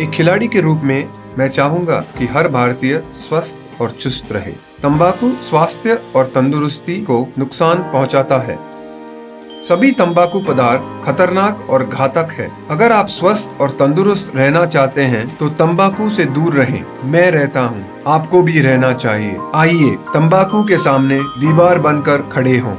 एक खिलाड़ी के रूप में मैं चाहूंगा कि हर भारतीय स्वस्थ और चुस्त रहे। तंबाकू स्वास्थ्य और तंदुरुस्ती को नुकसान पहुंचाता है। सभी तंबाकू पदार्थ खतरनाक और घातक है। अगर आप स्वस्थ और तंदुरुस्त रहना चाहते हैं तो तंबाकू से दूर रहें। मैं रहता हूं, आपको भी रहना चाहिए। आइए तंबाकू के सामने दीवार बनकर खड़े हों।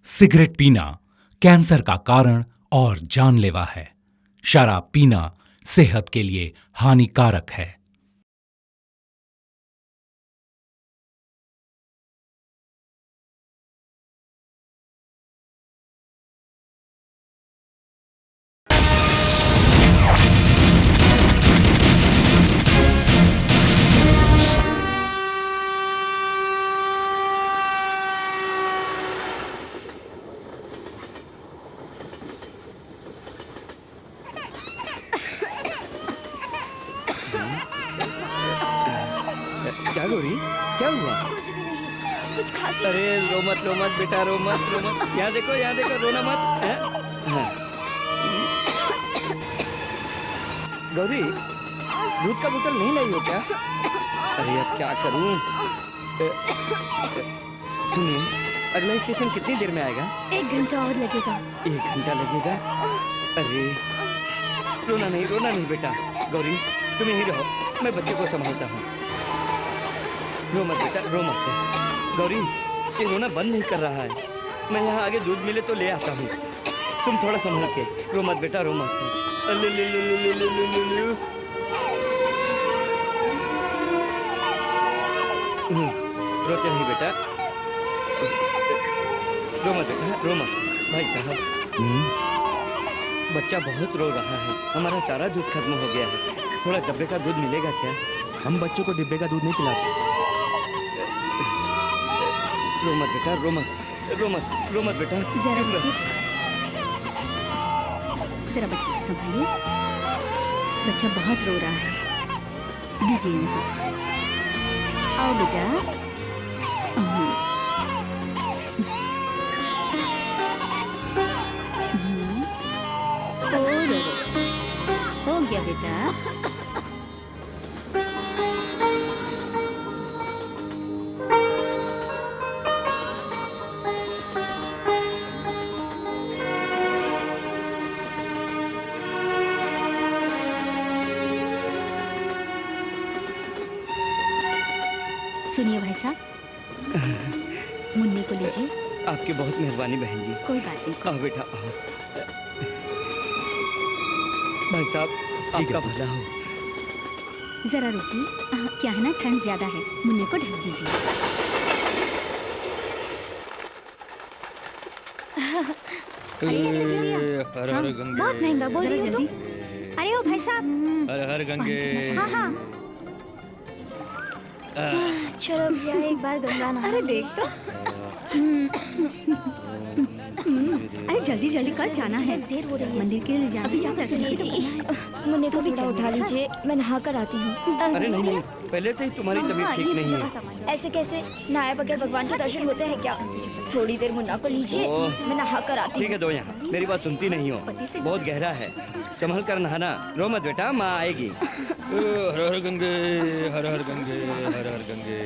सिगरेट पीना कैंसर का कारण और जानलेवा है। शराब पीना सेहत के लिए हानिकारक है। क्या गौरी, क्या हुआ? कुछ भी नहीं, कुछ खांसी। अरे रो मत बेटा, रो मत। यहाँ देखो, रोना मत। हैं? हाँ। गौरी, दूध का बोतल नहीं लाई हो क्या? अरे अब क्या करूं? सुनिए, अगला स्टेशन कितनी देर में आएगा? 1 घंटा और लगेगा। 1 घंटा लगेगा? अरे रोना नहीं बेटा। गौरी तुम यहीं रहो, मैं बच्चे को संभालता हूँ। रो मत बेटा, रो मत। गौरी ये रोना बंद नहीं कर रहा है। मैं यहाँ आगे दूध मिले तो ले आता हूँ। तुम थोड़ा संभल के। रो मत बेटा, रो मत। ले ले ले ले ले ले ले ले। रोते नहीं बेटा, रो मत बेटा, रो मत। भाई साहब, बच्चा बहुत रो रहा है। हमारा सारा दूध खत्म हो गया है। थोड़ा डब्बे का दूध मिलेगा क्या? हम बच्चों को डिब्बे का दूध नहीं पिलाते। रो मत बेटा, रो मत बेटा। जरा बच्चे को संभालिए। बच्चा बहुत रो रहा है, दीजिए इन्हें। आओ बेटा। हो गया बेटा। सुनिए भाई साहब, मुन्नी को लीजिए। आपकी बहुत मेहरबानी बहन जी। कोई बात नहीं। आओ बेटा, आओ। भाई साहब, आपका भला हो। जरा रुकिए। क्या है ना, ठंड ज्यादा है, मुन्नी को ढक दीजिए। हर हर गंगे। बहुत महंगा, बोल रही जल्दी। अरे ओ भाई साहब। हर हर गंगे। हाँ हाँ। चलो भैया, एक बार गंगा नहा। अरे देख तो। अरे जल्दी जल्दी कर, जाना है, देर हो रही है। मंदिर के लिए जाना है। मुन्ने को थोड़ा उठा लीजिए, मैं नहा कर आती हूँ। अरे नहीं, पहले से ही तुम्हारी तबीयत ठीक नहीं है। ऐसे कैसे? नहाए बगैर भगवान के दर्शन होते हैं क्या? थोड़ी देर मुन्ना को लीजिए, मैं नहा कर आती हूँ। ठीक है, दो यहाँ। मेरी बात सुनती नहीं हो, बहुत गहरा है, संभल कर नहाना। रो मत बेटा, माँ आएगी। हर हर गंगे, हर हर गंगे, हर हर गंगे।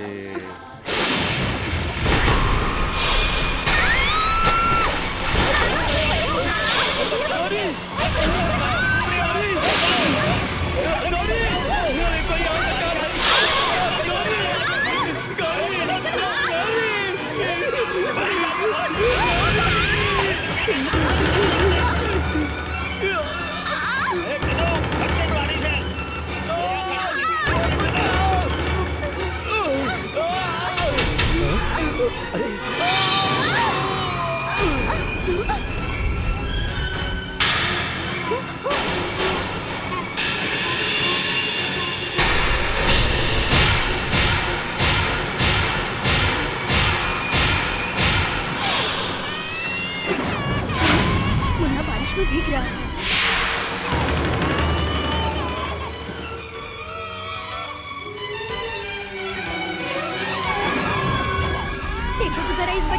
मुन्ना बारिश में भीग रहा है।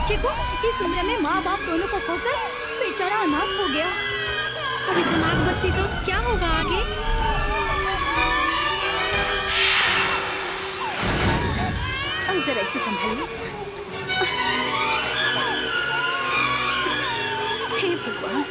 बच्चे को इस उम्र में माँ बाप दोनों को खोकर बेचारा अनाथ हो गया। अब इस अनाथ बच्चे को क्या होगा आगे? जरा इसे संभालिए। हे भगवान।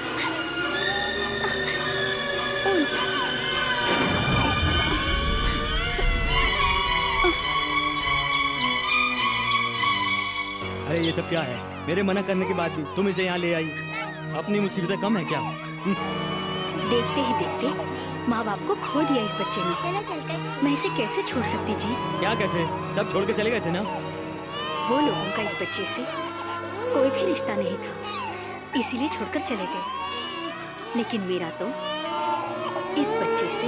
अरे ये सब क्या है? मेरे मना करने के बाद भी तुम इसे यहाँ ले आई। अपनी मुसीबतें कम है क्या? देखते ही देखते माँ बाप को खो दिया इस बच्चे ने। चलो चलते हैं। मैं इसे कैसे छोड़ सकती जी? क्या कैसे? सब छोड़ के चले गए थे ना? वो लोगों का इस बच्चे से कोई भी रिश्ता नहीं था, इसीलिए छोड़कर चले गए। लेकिन मेरा तो इस बच्चे से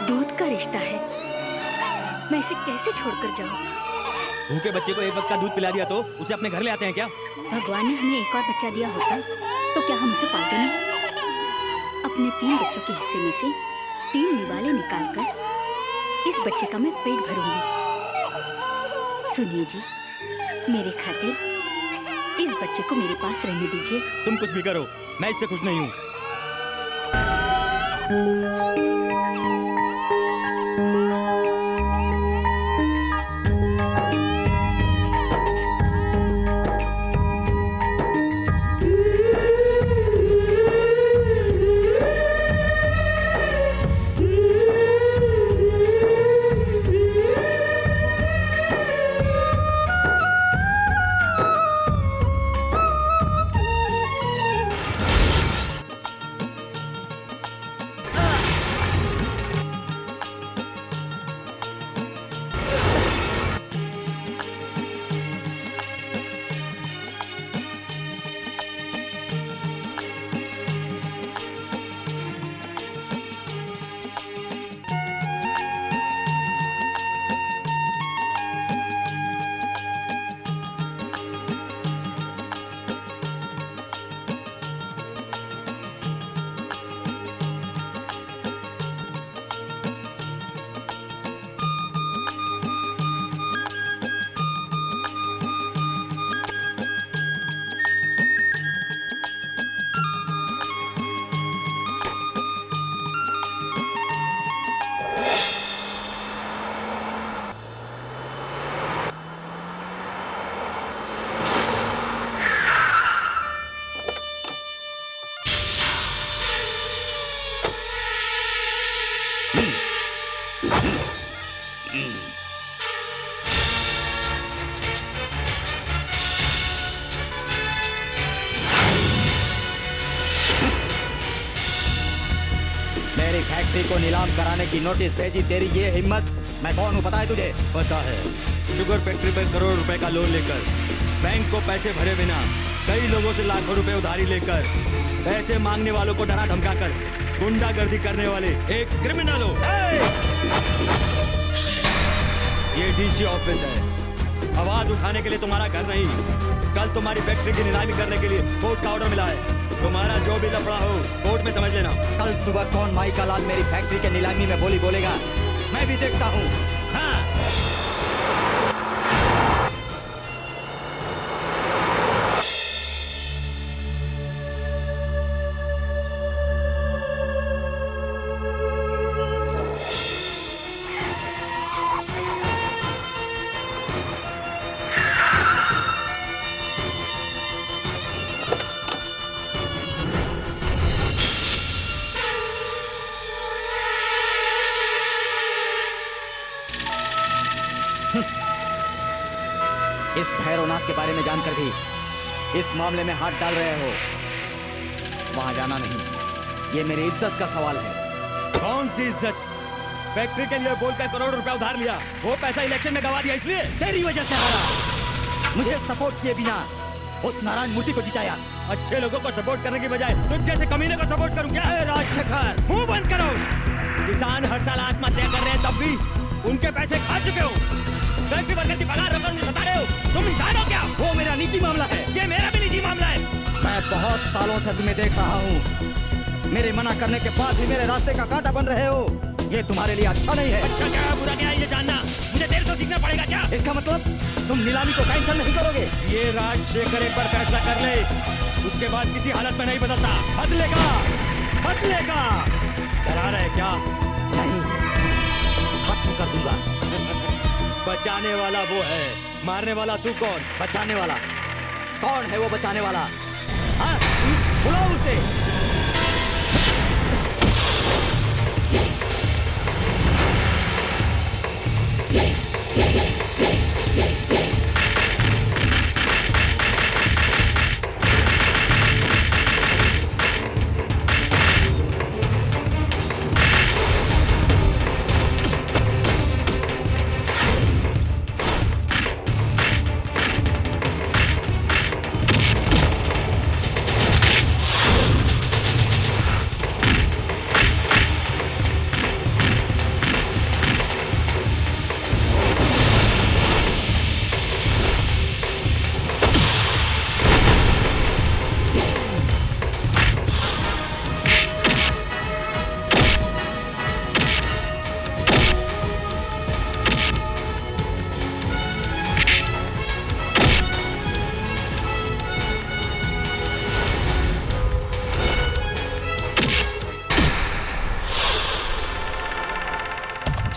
दूध का रिश्ता है। मैं इसे कैसे छोड़कर जाऊं? भूखे बच्चे को एक वक्त का दूध पिला दिया तो उसे अपने घर ले आते हैं क्या? भगवान ने हमें एक और बच्चा दिया होता तो क्या हम उसे पालते नहीं? अपने 3 बच्चों के हिस्से में से 3 निवाले निकालकर इस बच्चे का मैं पेट भरूंगी। सुनिए जी, मेरे खातिर इस बच्चे को मेरे पास रहने दीजिए। तुम कुछ भी करो, मैं इससे खुश नहीं हूँ। मेरी फैक्ट्री को नीलाम कराने की नोटिस भेजी, तेरी ये हिम्मत? मैं कौन हूँ पता है तुझे? पता है। शुगर फैक्ट्री पर करोड़ रुपए का लोन लेकर, बैंक को पैसे भरे बिना, कई लोगों से लाखों रुपए उधारी लेकर, पैसे मांगने वालों को डरा धमकाकर गुंडागर्दी करने वाले एक क्रिमिनल हो। ये डीसी ऑफिस है। आवाज उठाने के लिए तुम्हारा घर नहीं। कल तुम्हारी फैक्ट्री की नीलामी करने के लिए कोर्ट का ऑर्डर मिला है। तुम्हारा जो भी लफड़ा हो कोर्ट में समझ लेना। कल सुबह कौन माई का लाल मेरी फैक्ट्री के नीलामी में बोली बोलेगा, मैं भी देखता हूँ। हाँ। इस भैरवनाथ के बारे में जानकर भी इस मामले में हाथ डाल रहे हो। वहां जाना नहीं, ये मेरी इज्जत का सवाल है। कौन सी इज्जत? फैक्ट्री के लिए बोलकर करोड़ रुपया उधार लिया, वो पैसा इलेक्शन में गवा दिया, इसलिए तेरी वजह से हारा। मुझे सपोर्ट किए बिना उस नारायण मूर्ति को जिताया। अच्छे लोगों को सपोर्ट करने की बजाय तुझ जैसे कमीने को सपोर्ट करूं क्या? राजशेखर, मुंह बंद करो। किसान हर साल आत्महत्या कर रहे हैं, तब भी उनके पैसे खा चुके हो। फैक्ट्री वर्कर की पगार रकम में सता रहे हो। तुम इंसान हो क्या? वो मेरा निजी मामला है। ये मेरा भी निजी मामला है। मैं बहुत सालों से तुम्हें देख रहा हूँ। मेरे मना करने के बाद भी मेरे रास्ते का कांटा बन रहे हो। ये तुम्हारे लिए अच्छा नहीं है। अच्छा क्या बुरा क्या है ये जानना मुझे मुझे देर से सीखना पड़ेगा क्या? इसका मतलब तुम नीलामी को कैंसिल नहीं करोगे? ये राजशेखर एक बार फैसला कर ले, उसके बाद किसी हालत में नहीं बदलता। बदलेगा, बदलेगा। डरा रहे क्या? नहीं, खत्म कर दूंगा। बचाने वाला वो है, मारने वाला तू कौन? बचाने वाला कौन है? वो बचाने वाला, हाँ? बुलाओ उसे।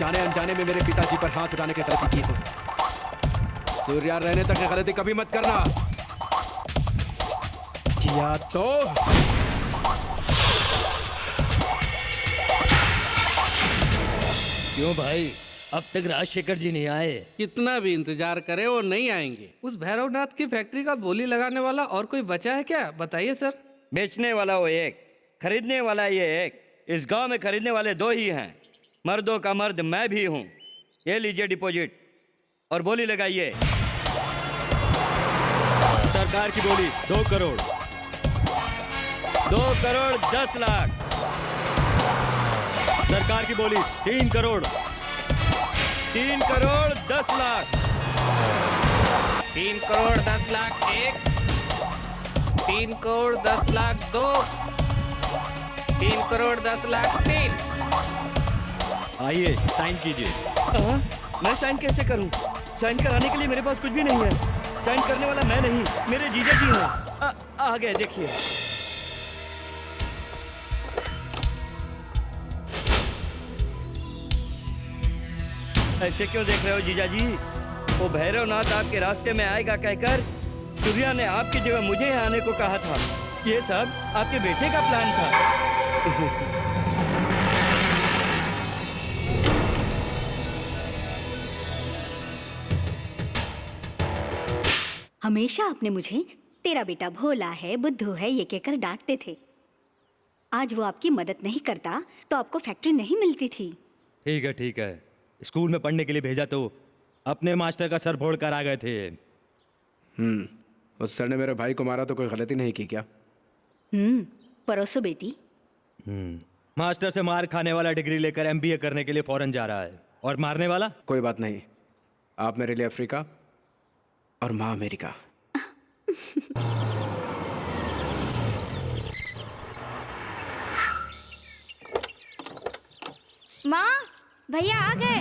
जाने अनजाने में मेरे पिताजी पर हाथ उठाने की गलती की हो। सूर्या रहने तक गलती कभी मत करना, किया तो क्यों भाई, अब तक राजशेखर जी नहीं आए? कितना भी इंतजार करे वो नहीं आएंगे। उस भैरवनाथ की फैक्ट्री का बोली लगाने वाला और कोई बचा है क्या? बताइए सर। बेचने वाला वो एक, खरीदने वाला ये एक। इस गांव में खरीदने वाले दो ही हैं। मर्दों का मर्द मैं भी हूं। ये लीजिए डिपॉजिट और बोली लगाइए। सरकार की बोली 2 करोड़, 2 करोड़ 10 लाख। सरकार की बोली 3 करोड़, 3 करोड़ 10 लाख। 3 करोड़ 10 लाख 1, 3 करोड़ 10 लाख 2, 3 करोड़ 10 लाख 3। आइए साइन कीजिए। मैं साइन कैसे करूं? साइन कराने के लिए मेरे पास कुछ भी नहीं है। साइन करने वाला मैं नहीं, मेरे जीजा जी हैं। आ गए, देखिए। ऐसे क्यों देख रहे हो जीजा जी? वो भैरवनाथ आपके रास्ते में आएगा कहकर सूर्या ने आपकी जगह मुझे यहाँ आने को कहा था। ये सब आपके बेटे का प्लान था। हमेशा आपने मुझे तेरा बेटा भोला है, बुद्धू है ये कहकर डांटते थे। आज वो आपकी मदद नहीं करता तो आपको फैक्ट्री नहीं मिलती थी। ठीक है, ठीक है। स्कूल में पढ़ने के लिए भेजा तो अपने मास्टर का सर फोड़ कर आ गए थे। उस सर ने मेरे भाई को मारा तो कोई गलती नहीं की क्या? परोसो बेटी। मास्टर से मार खाने वाला डिग्री लेकर एमबीए करने के लिए फॉरेन जा रहा है, और मारने वाला? कोई बात नहीं, आप मेरे लिए अफ्रीका और माँ अमेरिका। माँ, भैया आ गए।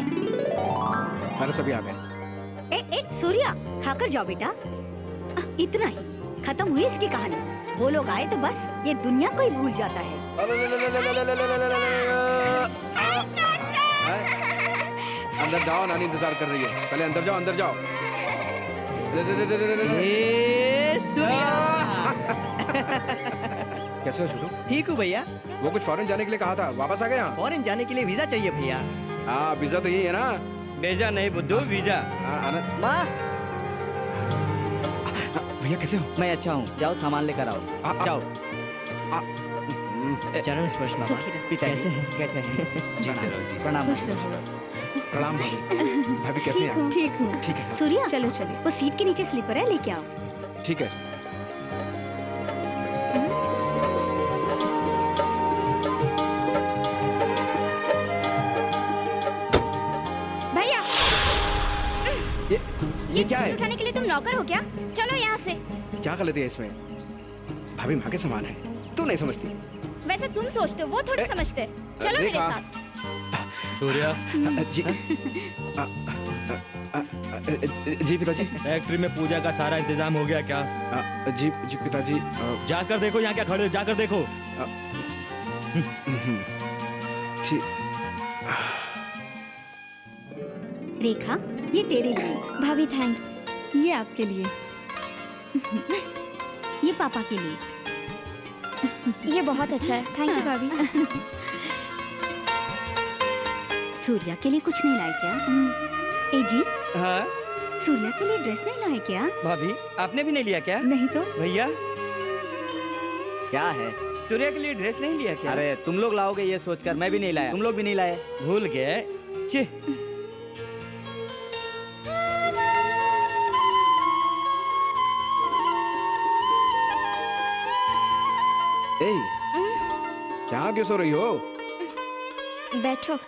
अरे सभी आ गए। ए सूर्या, खाकर जाओ बेटा। इतना ही, खत्म हुई इसकी कहानी। वो लोग आए तो बस ये दुनिया को ही भूल जाता है। अंदर जाओ, नानी इंतजार कर रही है। पहले अंदर जाओ, अंदर जाओ। कैसे हो छोटू? ठीक हूँ भैया। वो कुछ फॉरेन जाने के लिए कहा था, वापस आ गए यहाँ? फॉरेन जाने के लिए वीजा चाहिए भैया। हाँ, वीजा तो यही है ना? भेजा नहीं बुद्धू, वीजा। आनंद। माँ, भैया कैसे हो? मैं अच्छा हूँ, जाओ सामान लेकर आओ। जाओ। चरण स्पर्श मामा। सुखी रहो। पिता कैसे हैं? कैसे हैं? प्रणाम। प्रणाम भाभी। भाभी कैसे हैं? ठीक हूँ। ठीक है। सूर्या, चलो चलो, वो सीट के नीचे स्लीपर है, लेके आओ। ठीक है। भैया, ये क्या है? उठाने के लिए तुम नौकर हो क्या? चलो यहाँ से। क्या गलती है इसमें? भाभी माँ के समान है, तू नहीं समझती। वैसे तुम सोचते हो, वो थोड़ी समझते। चलो मेरे रेखा। साथ। सूर्या जी। जी पिताजी। फैक्ट्री में पूजा का सारा इंतजाम हो गया क्या? जी जी पिताजी। जाकर देखो, यहाँ क्या खड़े हो, जाकर देखो। जी। रेखा, ये तेरे लिए। भाभी थैंक्स। ये आपके लिए। ये पापा के लिए। ये बहुत अच्छा है, थैंक यू भाभी। सूर्या के लिए कुछ नहीं लाए क्या? ए जी, हाँ सूर्या के लिए ड्रेस नहीं लाए क्या? भाभी, आपने भी नहीं लिया क्या? नहीं तो भैया, क्या है? सूर्या के लिए ड्रेस नहीं लिया क्या? अरे तुम लोग लाओगे ये सोचकर मैं भी नहीं लाया, तुम लोग भी नहीं लाए। भूल गए। छी। ए, क्या क्यों सो रही हो? बैठो।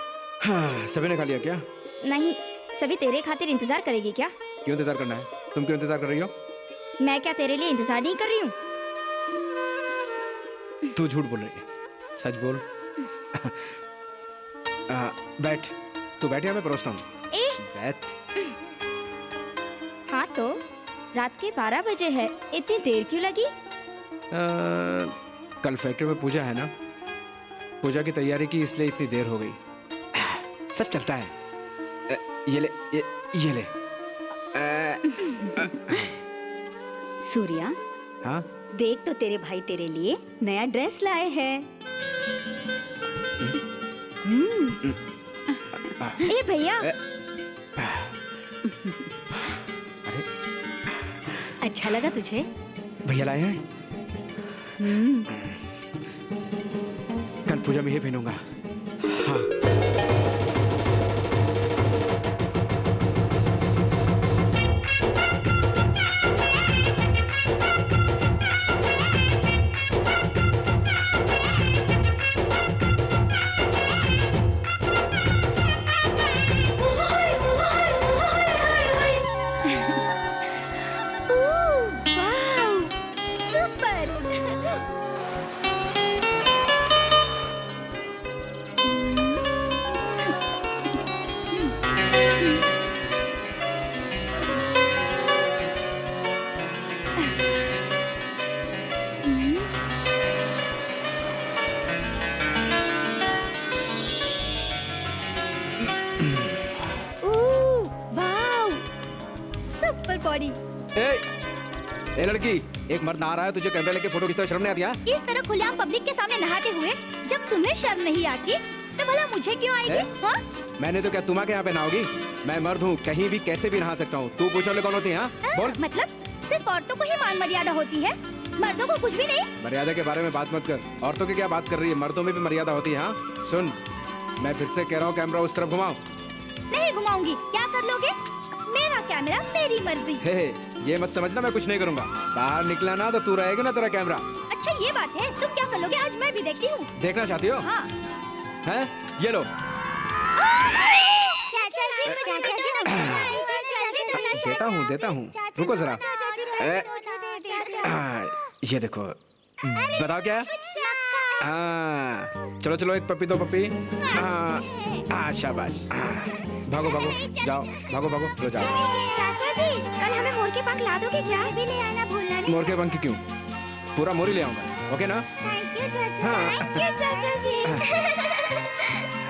हाँ, सभी ने खा लिया क्या? नहीं, सभी तेरे खातिर इंतजार करेगी क्या? क्यों इंतजार करना है? तुम क्यों इंतजार कर रही हो? मैं क्या तेरे लिए इंतजार नहीं कर रही हूँ? तू झूठ बोल रही है, सच बोल। बैठ, तू बैठ या मैं परोसता हूँ। ए, बैठ। हाँ तो रात के 12 बजे है, इतनी देर क्यों लगी? कल फैक्ट्री में पूजा है ना, पूजा की तैयारी की इसलिए इतनी देर हो गई। सब चलता है। ये ले, ये ले। सूर्या, हाँ? देख तो तेरे भाई तेरे लिए नया ड्रेस लाए हैं। ए भैया, अरे अच्छा लगा तुझे? भैया लाए हैं। कल पूजा में ये पहनूंगा। हाँ। बॉडी। ए लड़की, एक मर्द नहा रहा है, तुझे कैमरा लेके फोटो खींचते हुए शर्म नहीं आती? है इस तरह खुलेआम पब्लिक के सामने नहाते हुए जब तुम्हें शर्म नहीं आती तो भला मुझे क्यों आएगी? हाँ? मैंने तो क्या तुम आके यहाँ पे नहाओगी? मैं मर्द हूँ, कहीं भी कैसे भी नहा सकता हूँ। तू पूछने वाले कौन होती है? हाँ बोल। मतलब सिर्फ औरतों को ही मान मर्यादा होती है, मर्दों को कुछ भी नहीं? मर्यादा के बारे में बात मत कर। औरतों की क्या बात कर रही है, मर्दों में भी मर्यादा होती है। हाँ सुन, मैं फिर से कह रहा हूँ, कैमरा उस तरफ घुमाओ। नहीं घुमाऊंगी। क्या कर लोगे? मेरा कैमरा मेरी मर्जी। हे, ये मत समझना मैं कुछ नहीं करूँगा। बाहर निकला ना तो तू रहेगी ना तेरा कैमरा। अच्छा ये बात है, तुम क्या कर लोगे? आज मैं भी देखती हूँ। देखना चाहती हो? हाँ। हैं? ये लो। देता हूँ। रुको जरा। ये देखो, बताओ क्या? हाँ, चलो एक पप्पी दो पप्पी। हाँ शाबाश। भागो जाओ, भागो लो जाओ। चाचा जी, कल हमें मोर के पंख ला दोगे क्या? भी ले आना भूलना नहीं। मोर के पंख क्यों? पूरा मोर ही ले आऊंगा, ओके ना? थैंक यू चाचा। हाँ। थैंक यू चाचा जी।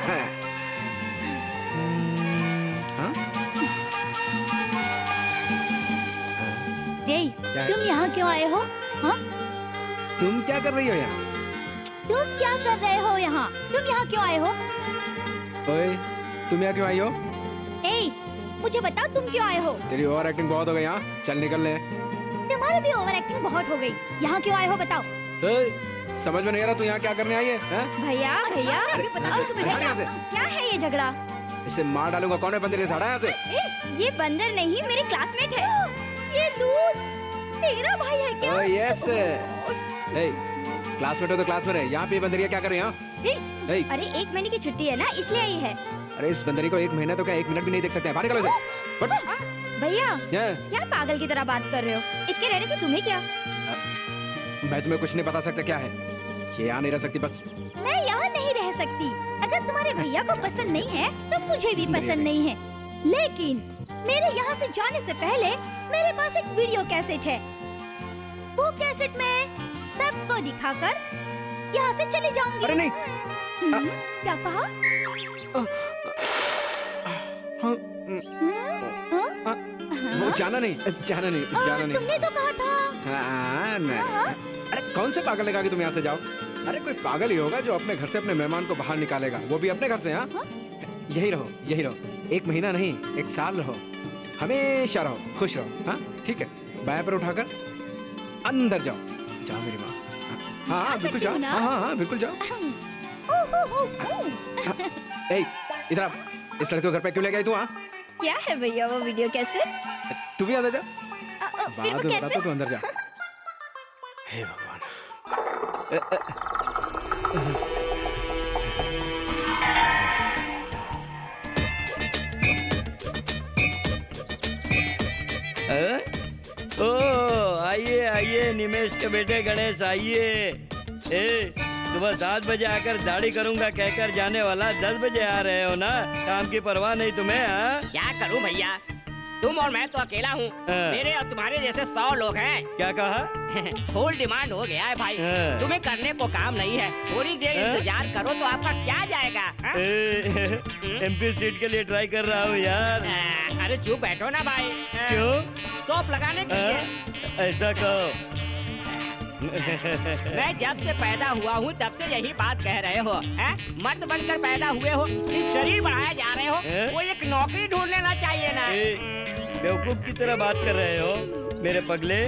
हाँ। तुम यहाँ क्यों आए हो? हाँ? तुम क्या कर रही हो यहाँ? तुम क्या कर रहे हो यहाँ? तुम यहाँ क्यों आए हो? ओए, तुम यहाँ क्यों आई हो? ए, मुझे बताओ तुम क्यों आए हो? तेरी ओवर एक्टिंग बहुत हो गई। यहाँ चल निकल ले। तुम्हारी भी ओवर एक्टिंग बहुत हो गई। यहाँ क्यों आए हो बताओ? समझ में नहीं आ रहा तू यहाँ क्या करने आई है? भैया अभी बताओ तुम्हें क्या है ये झगड़ा? इसे मार डालूंगा। कौन है बंदर ये साड़ा यहाँ से? ये बंदर नहीं, मेरे क्लासमेट है। ये लूज तेरा भाई है क्या? Oh yes. क्लासमेट हो तो क्लास में रहे। यहाँ पे बंदरिया क्या कर रही है? अरे 1 महीने की छुट्टी है ना, इसलिए आई है। अरे इस बंदरी को 1 महीना तो क्या 1 मिनट भी नहीं देख सकते हैं। बाहर निकलो इसे। भैया क्या पागल की तरह बात कर रहे हो? इसके रहने से तुम्हें क्या? मैं तुम्हें कुछ नहीं बता सकता क्या है। ये यहाँ नहीं रह सकती बस। मैं यहाँ नहीं रह सकती। अगर तुम्हारे भैया को पसंद नहीं है तो मुझे भी पसंद नहीं है। लेकिन मेरे यहाँ से जाने से पहले मेरे पास एक वीडियो कैसेट है। वो कैसेट में सबको दिखाकर यहाँ से चली जाऊंगी। अरे नहीं। क्या कहा? वो जाना नहीं। तुमने तो कहा था। नहीं। अरे कौन से पागल ने कहा कि तुम यहाँ से जाओ? अरे कोई पागल ही होगा जो अपने घर से अपने मेहमान को बाहर निकालेगा, वो भी अपने घर से। हाँ, यही रहो 1 महीना नहीं 1 साल रहो, हमेशा रहो, खुश रहो। हाँ ठीक है, बाएं पर उठाकर अंदर जाओ मेरी माँ। हाँ बिल्कुल जाओ। हाँ बिल्कुल जाओ। इधर आप, इस लड़के को घर पे क्यों ले गई तू? हाँ क्या है भैया वो वीडियो कैसेट? तू भी अंदर जा। फिर वो कैसेट? तू अंदर जा। हे भगवान। आइए निमेश के बेटे गणेश, आइए। सुबह 7 बजे आकर दाढ़ी करूंगा कहकर जाने वाला 10 बजे आ रहे हो ना? काम की परवाह नहीं तुम्हें? हाँ क्या करूं भैया, तुम और मैं तो अकेला हूँ, मेरे और तुम्हारे जैसे 100 लोग हैं। क्या कहा? फुल डिमांड हो गया है भाई। तुम्हें करने को काम नहीं है, थोड़ी देर इंतजार करो तो आपका क्या जाएगा? MP सीट के लिए ट्राई कर रहा हूँ यार। अरे चुप बैठो ना भाई। क्यों? सोप लगाने के लिए। ऐसा कहो। मैं जब से पैदा हुआ हूँ तब से यही बात कह रहे हो। मर्द बनकर पैदा हुए हो, सिर्फ शरीर बढ़ाए जा रहे हो, वो एक नौकरी ढूंढ लेना चाहिए ना। बेवकूफ की तरह बात कर रहे हो मेरे पगले।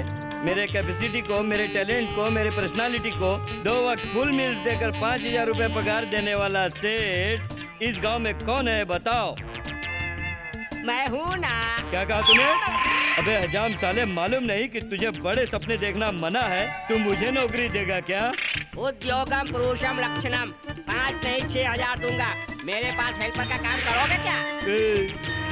मेरे कैपेसिटी को, मेरे टैलेंट को, मेरे पर्सनालिटी को 2 वक्त फुल मील्स देकर 5000 रुपए पगार देने वाला सेठ इस गांव में कौन है बताओ? मैं हूँ ना। क्या कहा तूने? अबे हजाम साले, मालूम नहीं कि तुझे बड़े सपने देखना मना है? तू मुझे नौकरी देगा क्या? उद्योगम पुरुषम लक्षणम, 5 नहीं 6000 दूंगा। मेरे पास हेल्पर का काम करोगे क्या?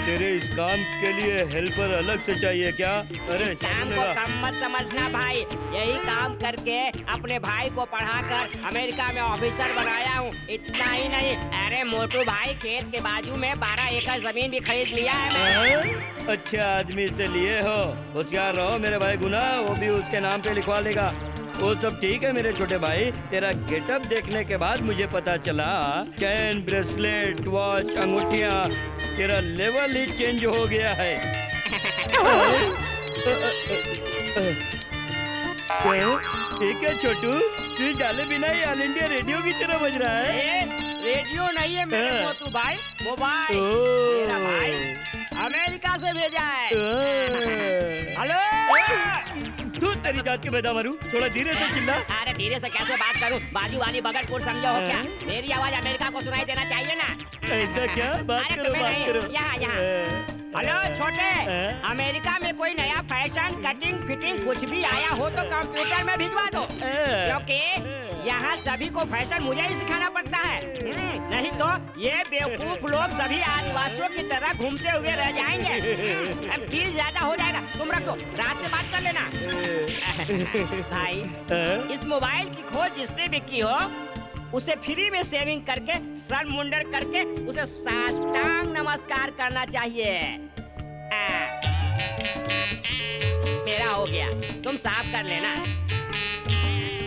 तेरे इस काम के लिए हेल्पर अलग से चाहिए क्या? अरे इस काम को कम मत समझना भाई, यही काम करके अपने भाई को पढ़ाकर अमेरिका में ऑफिसर बनाया हूँ। इतना ही नहीं, अरे मोटू भाई खेत के बाजू में 12 एकड़ जमीन भी खरीद लिया है मैंने। अच्छा आदमी से लिए हो, होशियार रहो मेरे भाई गुना, वो भी उसके नाम पे लिखवा लेगा। वो सब ठीक है मेरे छोटे भाई, तेरा गेटअप देखने के बाद मुझे पता चला चैन, ब्रेसलेट, वॉच, अंगूठियाँ, तेरा लेवल ही चेंज हो गया है। ठीक है छोटू, तू डाले बिना ही ऑल इंडिया रेडियो की तरह बज रहा है। रेडियो नहीं है मेरे मोटू भाई, मोबाइल। मेरा भाई अमेरिका से भेजा है। हेलो तू तेरी जात के पैदा मारू, थोड़ा धीरे से चिल्ला। अरे धीरे से कैसे बात करूं, बाजू वाली बगलपुर समझो हो क्या? मेरी आवाज अमेरिका को सुनाई देना चाहिए ना। ऐसा क्या? बात करो बात करो। यहाँ हेलो छोटे, अमेरिका में कोई नया फैशन, कटिंग, फिटिंग कुछ भी आया हो तो कंप्यूटर में भिजवा दो, क्योंकि यहाँ सभी को फैशन मुझे ही सिखाना पड़ता है। नहीं तो ये बेवकूफ लोग सभी आदिवासियों की तरह घूमते हुए रह जाएंगे। बिल ज्यादा हो जाएगा, तुम रख दो, रात में बात कर लेना। भाई इस मोबाइल की खोज जिसने भी की हो उसे फ्री में सेविंग करके, सर मुंडर करके उसे साष्टांग नमस्कार करना चाहिए। मेरा हो गया, तुम साफ कर लेना।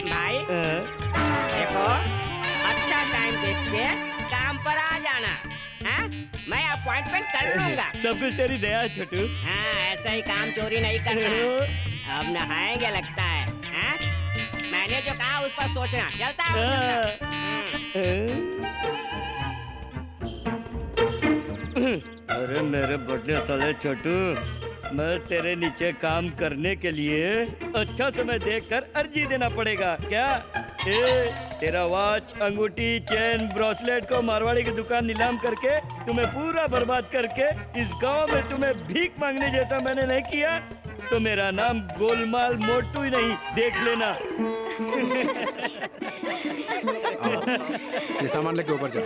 भाई देखो, अच्छा टाइम देख के काम पर आ जाना। मैं अपॉइंटमेंट कर लूंगा। सब कुछ तेरी दया है छोटू। हाँ ऐसा ही काम चोरी नहीं करना। अब नहाएंगे लगता है। मैंने जो कहा उस पर सोचना। चलता है। अरे मेरे बड़े साले छोटू, मैं तेरे नीचे काम करने के लिए अच्छा समय देखकर अर्जी देना पड़ेगा क्या? तेरा वॉच, अंगूठी, चेन, ब्रेसलेट को मारवाड़ी की दुकान नीलाम करके तुम्हें पूरा बर्बाद करके इस गांव में तुम्हें भीख मांगने जैसा मैंने नहीं किया तो मेरा नाम गोलमाल मोटू ही नहीं, देख लेना। ये सामान लेके ऊपर जाओ।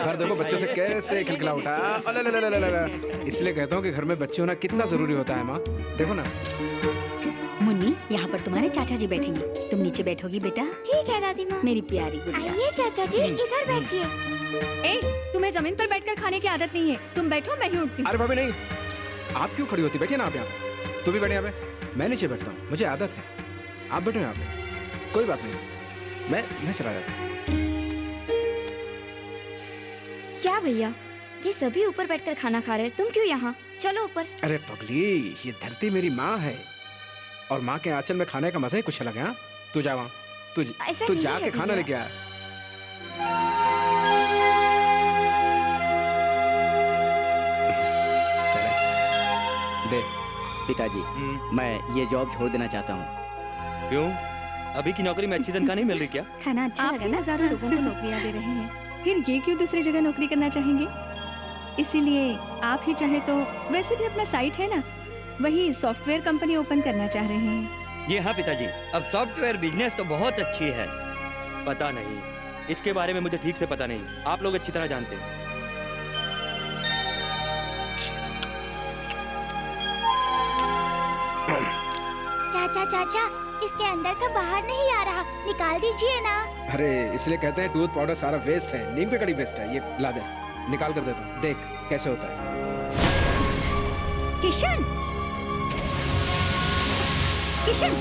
घर देखो बच्चों से कैसे खिलखिला उठा। इसलिए कहता हूँ कि घर में बच्चे होना कितना जरूरी होता है माँ। देखो ना मुन्नी, यहाँ पर तुम्हारे चाचा जी बैठेंगे, तुम नीचे बैठोगी बेटा। ठीक है दादी माँ। मेरी प्यारी गुड़िया। आइए चाचा जी, इधर बैठिए। ए, तुम तुम्हें जमीन पर बैठकर खाने की आदत नहीं है। तुम बैठो, मैं ही उठती हूँ। अरे भाभी नहीं, आप क्यों खड़ी होती? बैठिए ना आप यहाँ पे। तू भी बैठे यहाँ पे। मैं नीचे बैठता हूँ, मुझे आदत है। आप बैठो यहाँ पे, कोई बात नहीं, मैं चला जाता हूँ। क्या भैया, ये सभी ऊपर बैठकर खाना खा रहे हैं, तुम क्यों यहाँ? चलो ऊपर। अरे पगली, ये धरती मेरी माँ है और माँ के आंचल में खाने का मजा ही कुछ अलग है। हाँ? तू जा वहाँ, तू जाके खाना लेके आ। दे पिताजी, मैं ये जॉब छोड़ देना चाहता हूँ। क्यों? अभी की नौकरी में अच्छी तनख्वाह नहीं मिल रही क्या? खाना अच्छा लगा ना? हजारों लोगों को नौकरियां दे रहे हैं, फिर ये क्यों दूसरी जगह नौकरी करना चाहेंगे? इसीलिए आप ही चाहे तो वैसे भी अपना साइट है ना, वही सॉफ्टवेयर कंपनी ओपन करना चाह रहे हैं। जी हाँ पिताजी, अब सॉफ्टवेयर बिजनेस तो बहुत अच्छी है। पता नहीं, इसके बारे में मुझे ठीक से पता नहीं, आप लोग अच्छी तरह जानते हैं। चाचा चाचा, इसके अंदर का बाहर नहीं आ रहा, निकाल दीजिए ना। अरे इसलिए कहते हैं टूथ पाउडर सारा वेस्ट है, नीम की कड़ी बेस्ट है। ये ला दे, निकाल कर देता हूँ, देख कैसे होता है। किशन, किशन,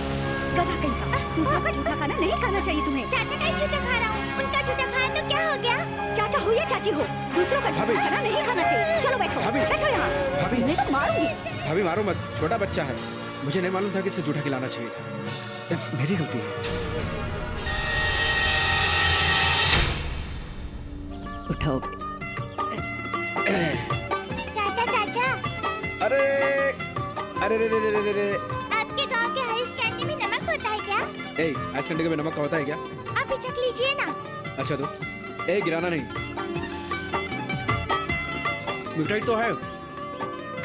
गधा कहीं का, दूसरों का जूठा खाना नहीं खाना चाहिए तुम्हें। चाचा का ही जूठा खा रहा हूँ, उनका जूठा खाया तो क्या हो गया? चाचा हो या चाची हो, दूसरों का जूठा खाना नहीं खाना चाहिए। चलो बैठो, बैठो यहाँ। भाभी, मैं तो मारूंगी। भाभी मारो मत, छोटा बच्चा है, मुझे नहीं मालूम था कि इसे जूठा खिलाना चाहिए था। मेरी गलती है। उठाओ। चाचा चाचा, अरे अरे रे रे रे रे रे। आपके गांव के आइस कैंडी में नमक होता है क्या? ए, आइस कैंडी में नमक का होता है क्या? आप ही चख लीजिए ना। अच्छा तो, ए गिराना नहीं। मिठाई तो है।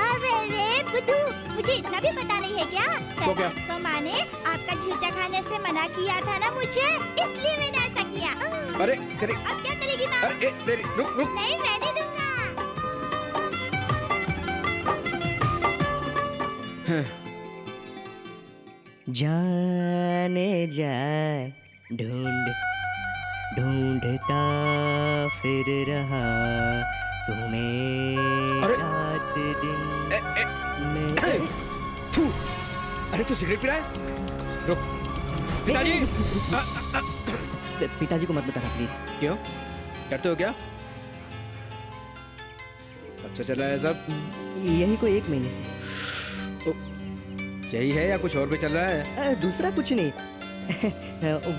अरे रे बुद्धू, मुझे इतना भी पता नहीं है क्या? तो क्या? तो माँ ने आपका जूठा खाने से मना किया था ना मुझे, इसलिए मैंने ऐसा किया। अरे तेरी, अब क्या करेगी माँ? अरे तेरी, रुक रुक। नहीं, मैं नहीं दूंगा। जाने जाए ढूंढ ढूंढता फिर रहा तुम्हें रात दिन में। थू, अरे तू सिगरेट पी रहा है? रुक। पिताजी, पिताजी को मत बताना प्लीज। क्यों? डरते हो क्या? कब से चल रहा है सब? यही कोई 1 महीने से। यही है या कुछ और भी चल रहा है? दूसरा कुछ नहीं।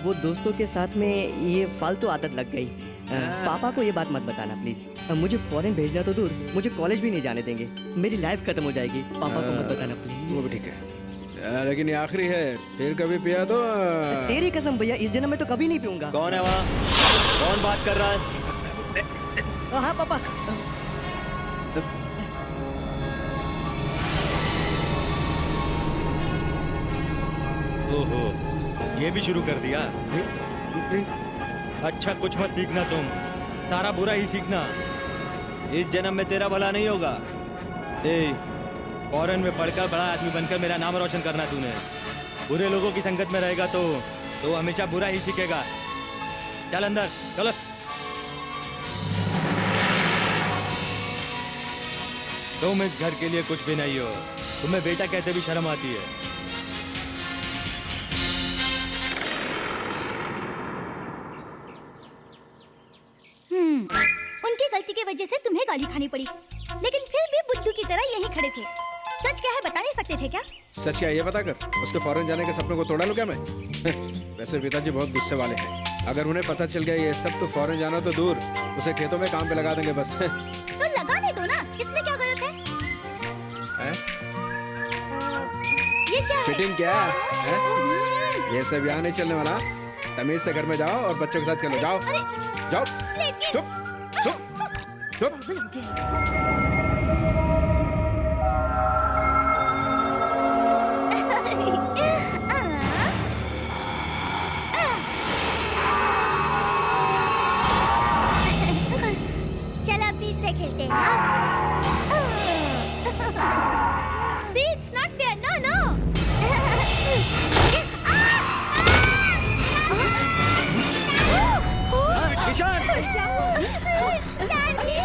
वो दोस्तों के साथ में ये फालतू आदत लग गई। पापा को ये बात मत बताना प्लीज। मुझे फॉरेन भेजना तो दूर, मुझे कॉलेज भी नहीं जाने देंगे, मेरी लाइफ खत्म हो जाएगी। पापा को मत बताना प्लीज। वो भी ठीक है, लेकिन ये आखिरी है, फिर कभी पिया तो। तेरी कसम भैया, इस जन्म में तो कभी नहीं पीऊंगा। कौन है वहाँ? कौन बात कर रहा है? हाँ पापा। ओहो, ये भी शुरू कर दिया। अच्छा कुछ मत सीखना तुम, सारा बुरा ही सीखना। इस जन्म में तेरा भला नहीं होगा। फॉरेन में पढ़कर बड़ा आदमी बनकर मेरा नाम रोशन करना तूने। बुरे लोगों की संगत में रहेगा तो हमेशा बुरा ही सीखेगा। चल अंदर चलो। तुम इस घर के लिए कुछ भी नहीं हो, तुम्हें बेटा कहते भी शर्म आती है। उनकी गलती की वजह से तुम्हें गाली खानी पड़ी, लेकिन फिर भी बुद्धू की तरह यहीं खड़े थे। सच क्या है बता नहीं सकते थे क्या? सच क्या ये बता कर, उसके फॉरेन जाने के सपनों को तोड़ा लूं क्या मैं? वैसे पिताजी बहुत गुस्से वाले हैं, अगर उन्हें पता चल गया ये सब तो फॉरेन जाना तो दूर, उसे खेतों में काम पे लगा देंगे बस। तो लगाने दो ना, इसमें क्या गलत है? ये क्या है? फिटिंग क्या है? ये सब यहाँ नहीं चलने वाला। तमीज से घर में जाओ और बच्चों के साथ खेलो। जाओ जाओ। चुप चुप चुप। चलो फिर से खेलते हैं। See, it's not fair. No, no. Ishan! Daddy!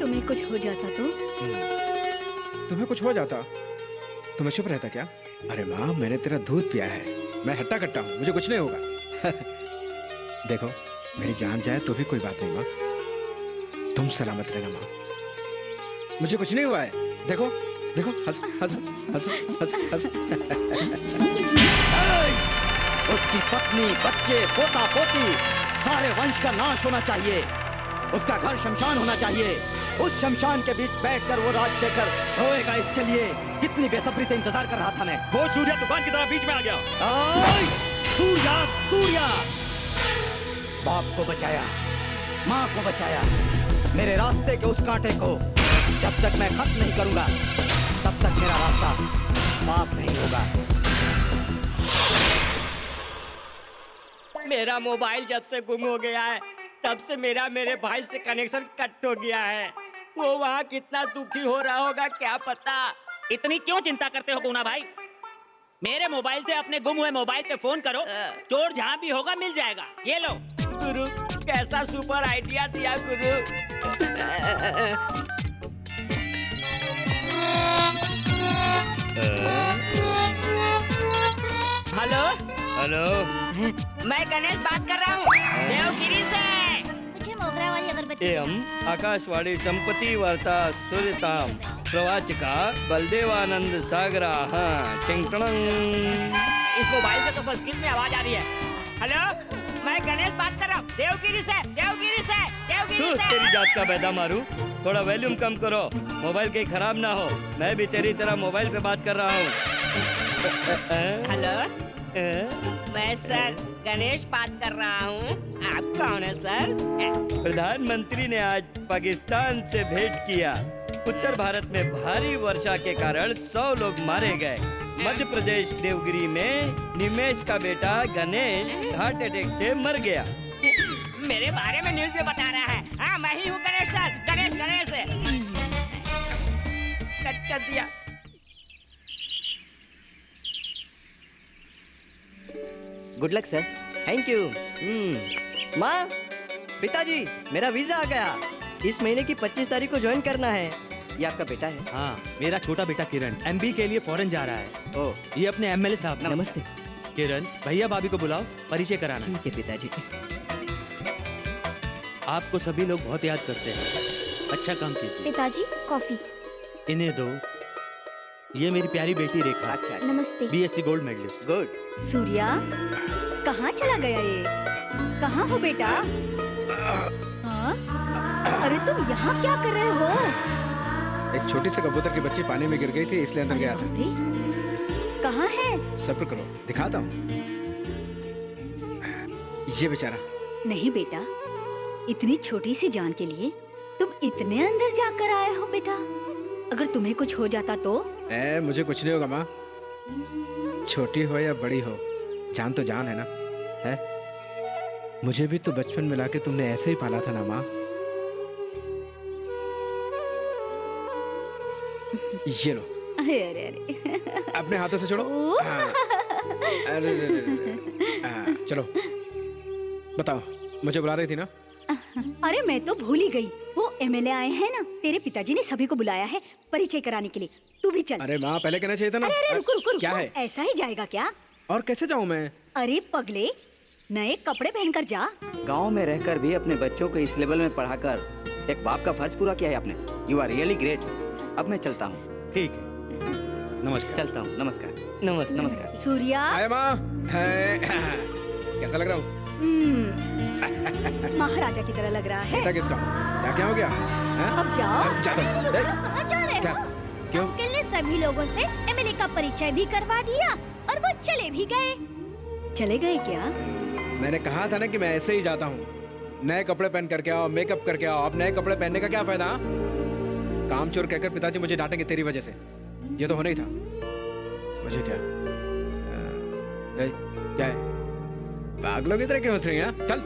तुम्हें कुछ हो जाता तो? तुम्हें कुछ हो जाता? तुम्हें चुप रहता क्या? अरे माँ, मैंने तेरा दूध पिया है, मैं हट्टा कट्टा हूँ, मुझे कुछ नहीं होगा। देखो, मेरी जान जाए तो भी कोई बात नहीं माँ, तुम सलामत रहना माँ, मुझे कुछ नहीं हुआ है। देखो देखो, हंसो हंसो हंसो हंसो हंसो। उसकी पत्नी, बच्चे, पोता पोती, सारे वंश का नाश होना चाहिए। उसका घर शमशान होना चाहिए। उस शमशान के बीच बैठकर वो राजशेखर रोएगा इसके लिए। कितनी बेसब्री से इंतजार कर रहा था मैं। वो सूर्या तूफान की तरह बीच में आ गया। सूर्या, सूर्या, बाप को बचाया, माँ को बचाया, मेरे रास्ते के उस कांटे को जब तक मैं खत्म नहीं करूंगा तब तक मेरा रास्ता साफ नहीं होगा। मेरा मोबाइल जब से गुम हो गया है तब से मेरे भाई से कनेक्शन कट हो गया है। वो वहाँ कितना दुखी हो रहा होगा क्या पता। इतनी क्यों चिंता करते हो गुना भाई? मेरे मोबाइल से अपने गुम हुए मोबाइल पे फोन करो, चोर जहाँ भी होगा मिल जाएगा। ये लो। गुरु, कैसा सुपर आइडिया दिया गुरु। हेलो हेलो, मैं गणेश बात कर रहा हूँ देवगिरी से। मुझे मोगरा वाली अगरबत्ती। एम आकाशवाणी संपत्ति वार्ता सूर्यताम प्रवाचिका बलदेवानंद सागरा। हाँ, इस मोबाइल से तो संस्कृत में आवाज आ रही है। हेलो, मैं गणेश बात कर रहा हूँ देवगिरी से, देवगिरी से, देवगिरी से। तेरी जात का बैदा मारू, थोड़ा वॉल्यूम कम करो, मोबाइल कहीं खराब ना हो। मैं भी तेरी तरह मोबाइल पे बात कर रहा हूँ। हेलो, मैं सर गणेश बात कर रहा हूँ। आप कौन है सर? प्रधानमंत्री ने आज पाकिस्तान से भेंट किया। उत्तर भारत में भारी वर्षा के कारण 100 लोग मारे गए। मध्य प्रदेश देवगिरी में निमेश का बेटा गणेश हार्ट अटैक से मर गया। मेरे बारे में न्यूज़ में बता रहा है। हाँ, मैं ही हूँ गणेश सर, गणेश गणेश। कट कर दिया। Good luck sir. Thank you. माँ, पिताजी, मेरा वीजा आ गया। इस महीने की 25 तारीख को ज्वाइन करना है। ये आपका बेटा है? हाँ, मेरा छोटा बेटा किरण MB के लिए फॉरेन जा रहा है। ओह, ये अपने MLA साहब। नमस्ते। किरण, भैया भाभी को बुलाओ, परिचय कराना। ठीक है पिताजी। आपको सभी लोग बहुत याद करते हैं। अच्छा काम कीजिए। पिताजी, कॉफी। इन्हें दो। ये मेरी प्यारी बेटी रेखा। नमस्ते। BSc gold medalist. Good. Surya, कहाँ चला गया ये? कहाँ हो बेटा? हाँ? अरे तुम यहाँ क्या कर रहे हो? एक छोटी सी कबूतर की बच्ची पानी में गिर गई थी, इसलिए अंदर गया था। कहाँ है? सब्र करो, दिखाता हूँ। ये बेचारा। नहीं बेटा, इतनी छोटी सी जान के लिए तुम इतने अंदर जाकर आए हो बेटा। अगर तुम्हें कुछ हो जाता तो? मुझे कुछ नहीं होगा माँ। छोटी हो या बड़ी हो, जान तो जान है ना। है? मुझे भी तो बचपन में लाके तुमने ऐसे ही पाला था ना माँ। ये लो। अरे अरे अरे। अपने हाथों से छोड़ो। हाँ। अरे हाँ, चलो बताओ, मुझे बुला रही थी ना? अरे मैं तो भूल ही गई, वो एमएलए आए हैं ना, तेरे पिताजी ने सभी को बुलाया है परिचय कराने के लिए। तू भी चल। अरे माँ, पहले कहना चाहिए था ना। अरे अरे रुको रुको रुको। क्या है? ऐसा ही जाएगा क्या? और कैसे जाऊँ मैं? अरे पगले, नए कपड़े पहनकर जा। गांव में रहकर भी अपने बच्चों को इस लेवल में पढ़ाकर एक बाप का फर्ज पूरा किया है आपने। You are really great. अब मैं चलता हूँ। ठीक है, नमस्कार। चलता हूँ, नमस्कार। नमस्कार। नमस्कार। सूर्या। हाय माँ। कैसा लग रहा हूँ? महाराजा की तरह लग रहा है। बेटा किसका? क्या हो गया? अब जाओ। कहाँ जा रहे क्या? हो? क्यों? अंकल ने सभी लोगों से एमएलए का परिचय भी करवा दिया और वो चले भी गए। चले गए क्या? मैंने कहा था ना कि मैं ऐसे ही जाता हूँ। नए कपड़े पहन करके आओ, मेकअप करके आओ। अब नए कपड़े पहनने का क्या फायदा? काम चोर कहकर पिताजी मुझे डांटेंगे तेरी वजह से। ये तो होना ही था। मुझे क्या? क्या है? पागलों की तरह क्यों हंस रही हैं? चल।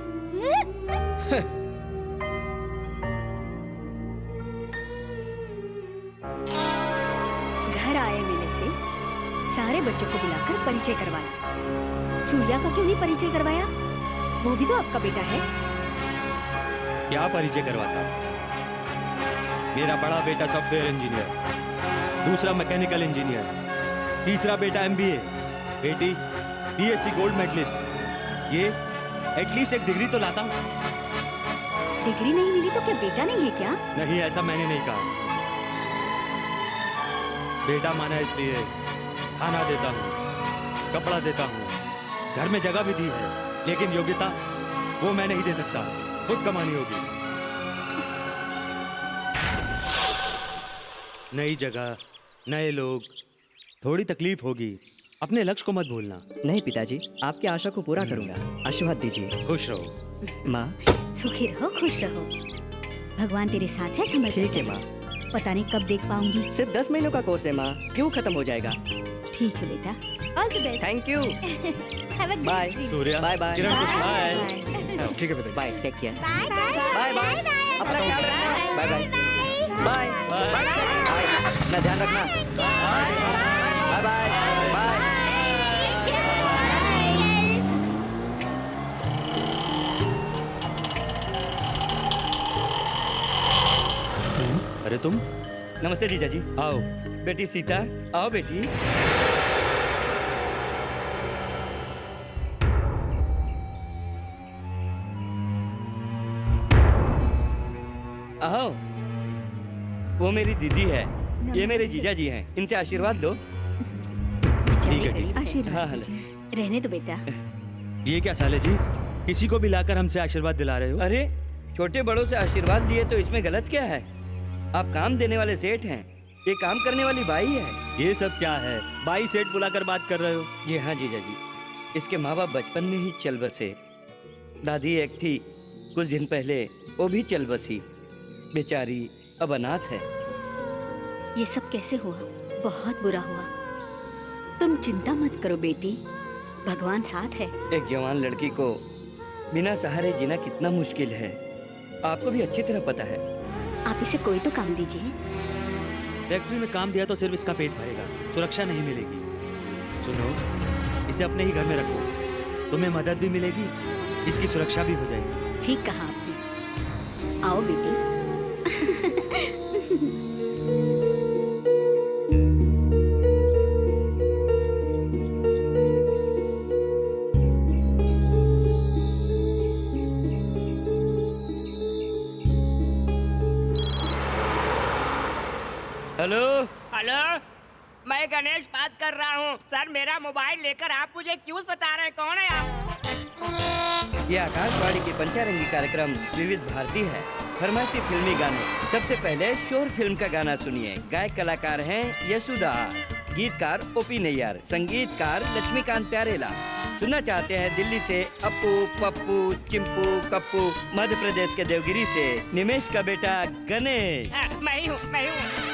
घर आए मेले से सारे बच्चों को बुलाकर परिचय करवाया। सूर्या का क्यों नहीं परिचय करवाया? वो भी तो आपका बेटा है। क्या परिचय करवाता? मेरा बड़ा बेटा सॉफ्टवेयर इंजीनियर, दूसरा मैकेनिकल इंजीनियर, तीसरा बेटा एमबीए, बेटी बीएससी गोल्ड मेडलिस्ट। ये एटलीस्ट एक डिग्री तो लाता हूँ। डिग्री नहीं मिली तो क्या बेटा नहीं है क्या? नहीं, ऐसा मैंने नहीं कहा। बेटा माना इसलिए खाना देता हूँ, कपड़ा देता हूँ, घर में जगह भी दी है, लेकिन योग्यता वो मैं नहीं दे सकता, खुद कमानी होगी। नई जगह, नए लोग, थोड़ी तकलीफ होगी। अपने लक्ष्य को मत भूलना। नहीं पिताजी, आपकी आशा को पूरा करूंगा। आशीर्वाद दीजिए। खुश रहो माँ। सुखी रहो, खुश रहो। भगवान तेरे साथ है, समझ। ठीक है माँ। पता नहीं कब देख पाऊंगी। सिर्फ 10 महीनों का कोर्स है माँ, क्यों खत्म हो जाएगा? ठीक है बेटा। All the best. Thank you. Bye Surya. Bye bye. Kiran कुछ बाय। ठीक है बेटा। Bye, take care. Bye bye. Bye bye. अपना ख्याल रखना। Bye bye. Bye bye. अपना ध्यान रखना। Bye bye bye. अरे तुम? नमस्ते जीजा जी। आओ। बेटी सीता, आओ बेटी। आओ। वो मेरी दीदी है, ये मेरे जीजा जी हैं। इनसे आशीर्वाद लो। बेचारे ठीक है, गरीब। हाँ, आशीर्वाद हाँ। दीजिए। रहने दो बेटा। ये क्या साले जी, किसी को भी लाकर हमसे आशीर्वाद दिला रहे हो? अरे छोटे बड़ों से आशीर्वाद दिए तो इसमें गलत क्या है? आप काम देने वाले सेठ हैं, ये काम करने वाली बाई है। ये सब क्या है? बाई सेठ बुलाकर बात कर रहे हो? जी हाँ जीजा जी, इसके माँ बाप बचपन में ही चल बसे। दादी एक थी, कुछ दिन पहले वो भी चल बसी। बेचारी अब अनाथ है। ये सब कैसे हुआ? बहुत बुरा हुआ। तुम चिंता मत करो बेटी, भगवान साथ है। एक जवान लड़की को बिना सहारे जीना कितना मुश्किल है, आपको भी अच्छी तरह पता है। आप इसे कोई तो काम दीजिए। फैक्ट्री में काम दिया तो सिर्फ इसका पेट भरेगा, सुरक्षा नहीं मिलेगी। सुनो, इसे अपने ही घर में रखो, तुम्हें मदद भी मिलेगी, इसकी सुरक्षा भी हो जाएगी। ठीक कहा आपने। आओ बेटी। हेलो। हेलो, मैं गणेश बात कर रहा हूँ। सर, मेरा मोबाइल लेकर आप मुझे क्यों सता रहे हैं? कौन है आप? ये आकाशवाणी की पंचारंगी कार्यक्रम विविध भारती है। फरमाइशी फिल्मी गाने। सबसे पहले शोर फिल्म का गाना सुनिए। गायक कलाकार हैं यशोदा, गीतकार ओपी नैयर, संगीतकार लक्ष्मीकांत प्यारेला। सुनना चाहते हैं दिल्ली से अपू, पप्पू, चिंपू, कप्पू। मध्य प्रदेश के देवगिरी से निमेश का बेटा गणेश। मैं ही हूँ।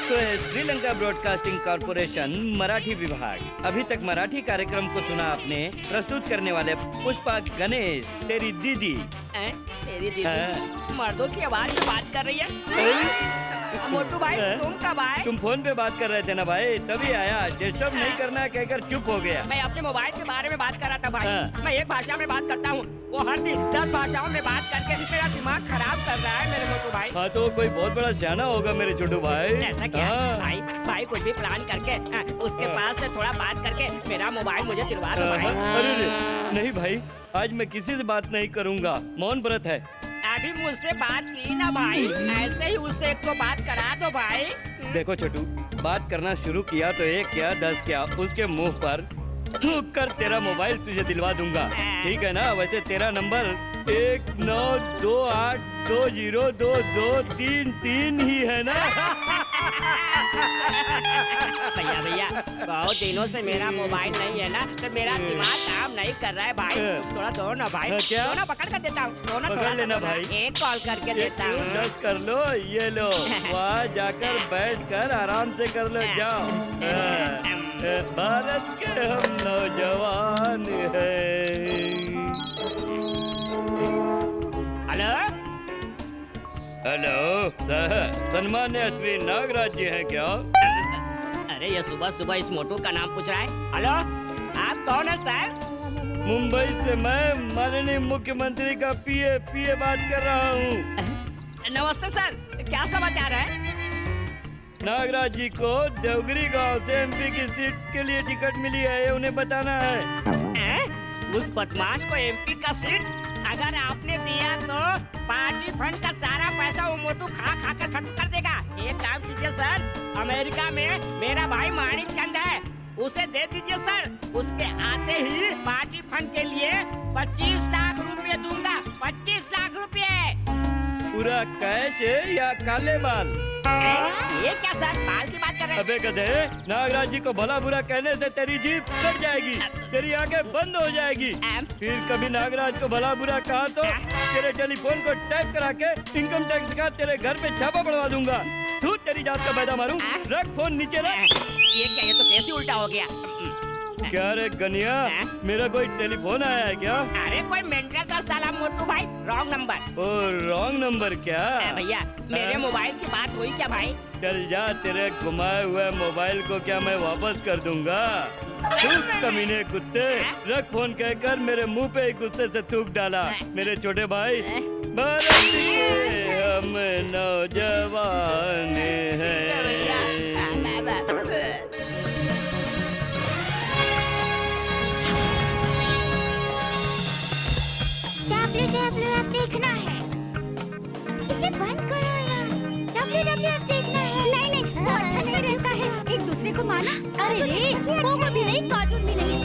तो है श्रीलंका ब्रॉडकास्टिंग कॉर्पोरेशन मराठी विभाग। अभी तक मराठी कार्यक्रम को सुना आपने। प्रस्तुत करने वाले पुष्पा गणेश, तेरी दीदी। मेरी दीदी मर्दों की आवाज में बात कर रही है। मोटू भाई तुम कब आए? तुम फोन पे बात कर रहे थे ना भाई, तभी आया। डिस्टर्ब नहीं करना कहकर चुप हो गया। मैं अपने मोबाइल के बारे में बात कर रहा था भाई। मैं एक भाषा में बात करता हूँ, वो हर दिन 10 भाषाओं में बात करके मेरा दिमाग खराब कर रहा है मेरे मोटू भाई। हाँ तो कोई बहुत बड़ा सियाना होगा मेरे छोटू भाई। ऐसा क्या? भाई कुछ भी प्लान करके उसके पास से थोड़ा बात करके मेरा मोबाइल मुझे दिलवा दो भाई। अरे नहीं भाई, आज मैं किसी से बात नहीं करूँगा, मौन व्रत है। अभी मुझसे बात की ना भाई, ऐसे ही उससे एक तो बात करा दो भाई। देखो छोटू, बात करना शुरू किया तो 1 क्या 10 क्या, उसके मुंह पर थूक कर तेरा मोबाइल तुझे दिलवा दूंगा, ठीक है ना? वैसे तेरा नंबर 1928202233 ही है ना? भैया बहुत दिनों से मेरा मोबाइल नहीं है ना, तो मेरा दिमाग काम नहीं कर रहा है भाई। थोड़ा दो ना भाई। क्या? दो ना, पकड़ कर देता हूँ। पकड़ लेना भाई। एक कॉल करके देता हूँ। 10 कर लो, ये लो। वहाँ जाकर बैठ कर आराम से कर लो, जाओ। भारत के हम नौजवान हैं। हेलो सन्मान्य श्री नागराज जी हैं क्या? अरे ये सुबह सुबह इस मोटू का नाम पूछ रहा है। हेलो, आप कौन है सर? मुंबई से मैं माननीय मुख्यमंत्री का पीए बात कर रहा हूँ। नमस्ते सर, क्या समाचार है? नागराज जी को देवगिरी गांव से एमपी की सीट के लिए टिकट मिली है, उन्हें बताना है। उस बदमाश को एमपी का सीट अगर आपने दिया तो पार्टी फंड का सारा पैसा वो मोटू खा कर खत्म कर देगा। एक काम कीजिए सर, अमेरिका में मेरा भाई माणिक चंद है, उसे दे दीजिए सर। उसके आते ही पार्टी फंड के लिए 25 लाख रुपए दूंगा। 25 लाख रुपए पूरा कैश है या काले बाल? ये क्या सर, बाल की बात कर रहे हैं? अबे गधे, नागराज जी को भला बुरा कहने से तेरी जीभ कट जाएगी, तेरी आंखें बंद हो जाएगी। फिर कभी नागराज को भला बुरा कहा तो तेरे टेलीफोन को टैप करा के इनकम टैक्स का तेरे घर पे छापा पड़वा दूंगा। तू तेरी जात का पैदा मारूं। रख फोन नीचे रख। ये क्या, ये तो केस ही उल्टा हो गया। क्या रे गनिया, मेरा कोई टेलीफोन आया है क्या? अरे कोई मेंटल का साला मोटू भाई, रॉन्ग नंबर। ओ रॉन्ग नंबर क्या? भैया मेरे मोबाइल की बात हुई क्या भाई? चल जा, तेरे गुमाए हुए मोबाइल को क्या मैं वापस कर दूंगा? थूक कमीने कुत्ते, रख फोन कहकर मेरे मुंह पे ही गुस्से से थूक डाला। मेरे छोटे भाई, भारत के हम नौजवान हैं। WWF देखना है, इसे बंद करो यार। WWF देखना है। नहीं वो अच्छा नहीं रहता है, एक दूसरे को मारना। अरे रे, वो भी नहीं, कार्टून भी नहीं,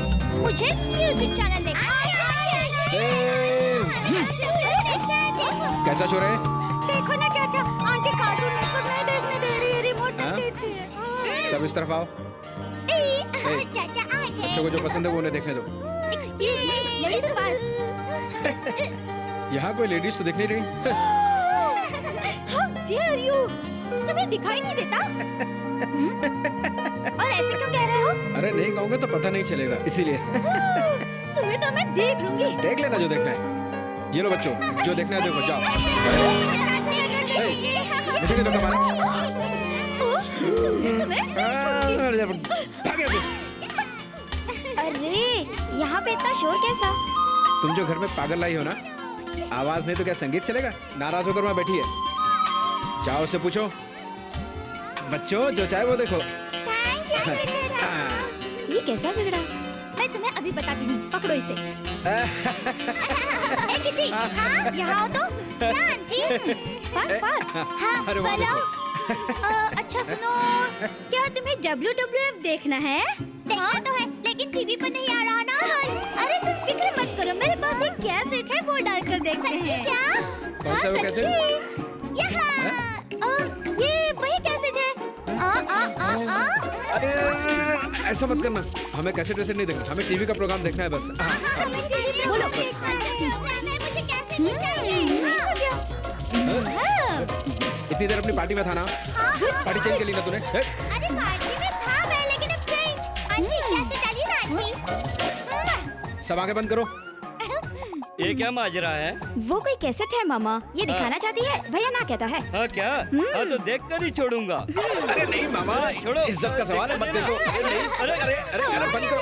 मुझे म्यूजिक चैनल देखना है। कैसा शोर है? देखो ना चाचा, आंटी कार्टून नेटवर्क नहीं देखने दे रही है, रिमोट नहीं देती है। सब इस तरफ आओ। चाचा आ गए। बच्चों को जो पसंद है वो उन्हें देखने दो। Excuse me, ladies first. यहाँ कोई लेडीज तो दिख नहीं रही। How dare you? तुम्हें दिखाई नहीं देता? और ऐसे क्यों कह रहे हो? अरे नहीं कहूँगा तो पता नहीं चलेगा, इसीलिए। तुम्हें तो मैं देख लूंगी। देख लेना जो देखना है। ये लो बच्चों, जो देखना है देखो, जाओ। मुझे नहीं धोखा मारा। अरे यहाँ पे इतना शोर कैसा? तुम जो घर में पागल लाई हो ना, आवाज नहीं तो क्या संगीत चलेगा? नाराज होकर वहाँ बैठी है, जाओ उससे पूछो। बच्चों जो चाहे वो देखो। ये कैसा झगड़ा? मैं तुम्हें अभी बताती हूँ, पकड़ो इसे। किटी, हाँ यहाँ आओ तो। आंटी, बस। हाँ बोलो। अच्छा सुनो, क्या तुम्हें WWF देखना है? देखना तो है, लेकिन टीवी पर नहीं आ रहा ना। अरे तुम फिक्र मत करो, मेरे पास एक कैसेट है, वो डालकर देखते हैं। क्या? कौन सा वो कैसेट? यहाँ ये वही कैसेट है। अरे ऐसा मत करना, हमें कैसेट वैसेट नहीं देखना, हमें टीवी का प्रोग्राम देखना है बस। हमें टीवी पे बोलो मुझे कैसेट नहीं चाहिए। इतनी देर अपनी पार्टी में था ना, पार्टी चेंज कर ली ना तूने? अरे पार्टी में था मैं, लेकिन अब चेंज। आंटी कैसेट डालिए ना आंटी। सब आंखें बंद करो। ये क्या माजरा है? वो कोई कैसेट है मामा, ये दिखाना चाहती है, भैया ना कहता है। हाँ क्या? हाँ तो देख कर ही छोड़ूंगा। अरे नहीं मामा, छोड़ो, इज्जत का सवाल है, मत देखो। अरे अरे अरे बंद करो।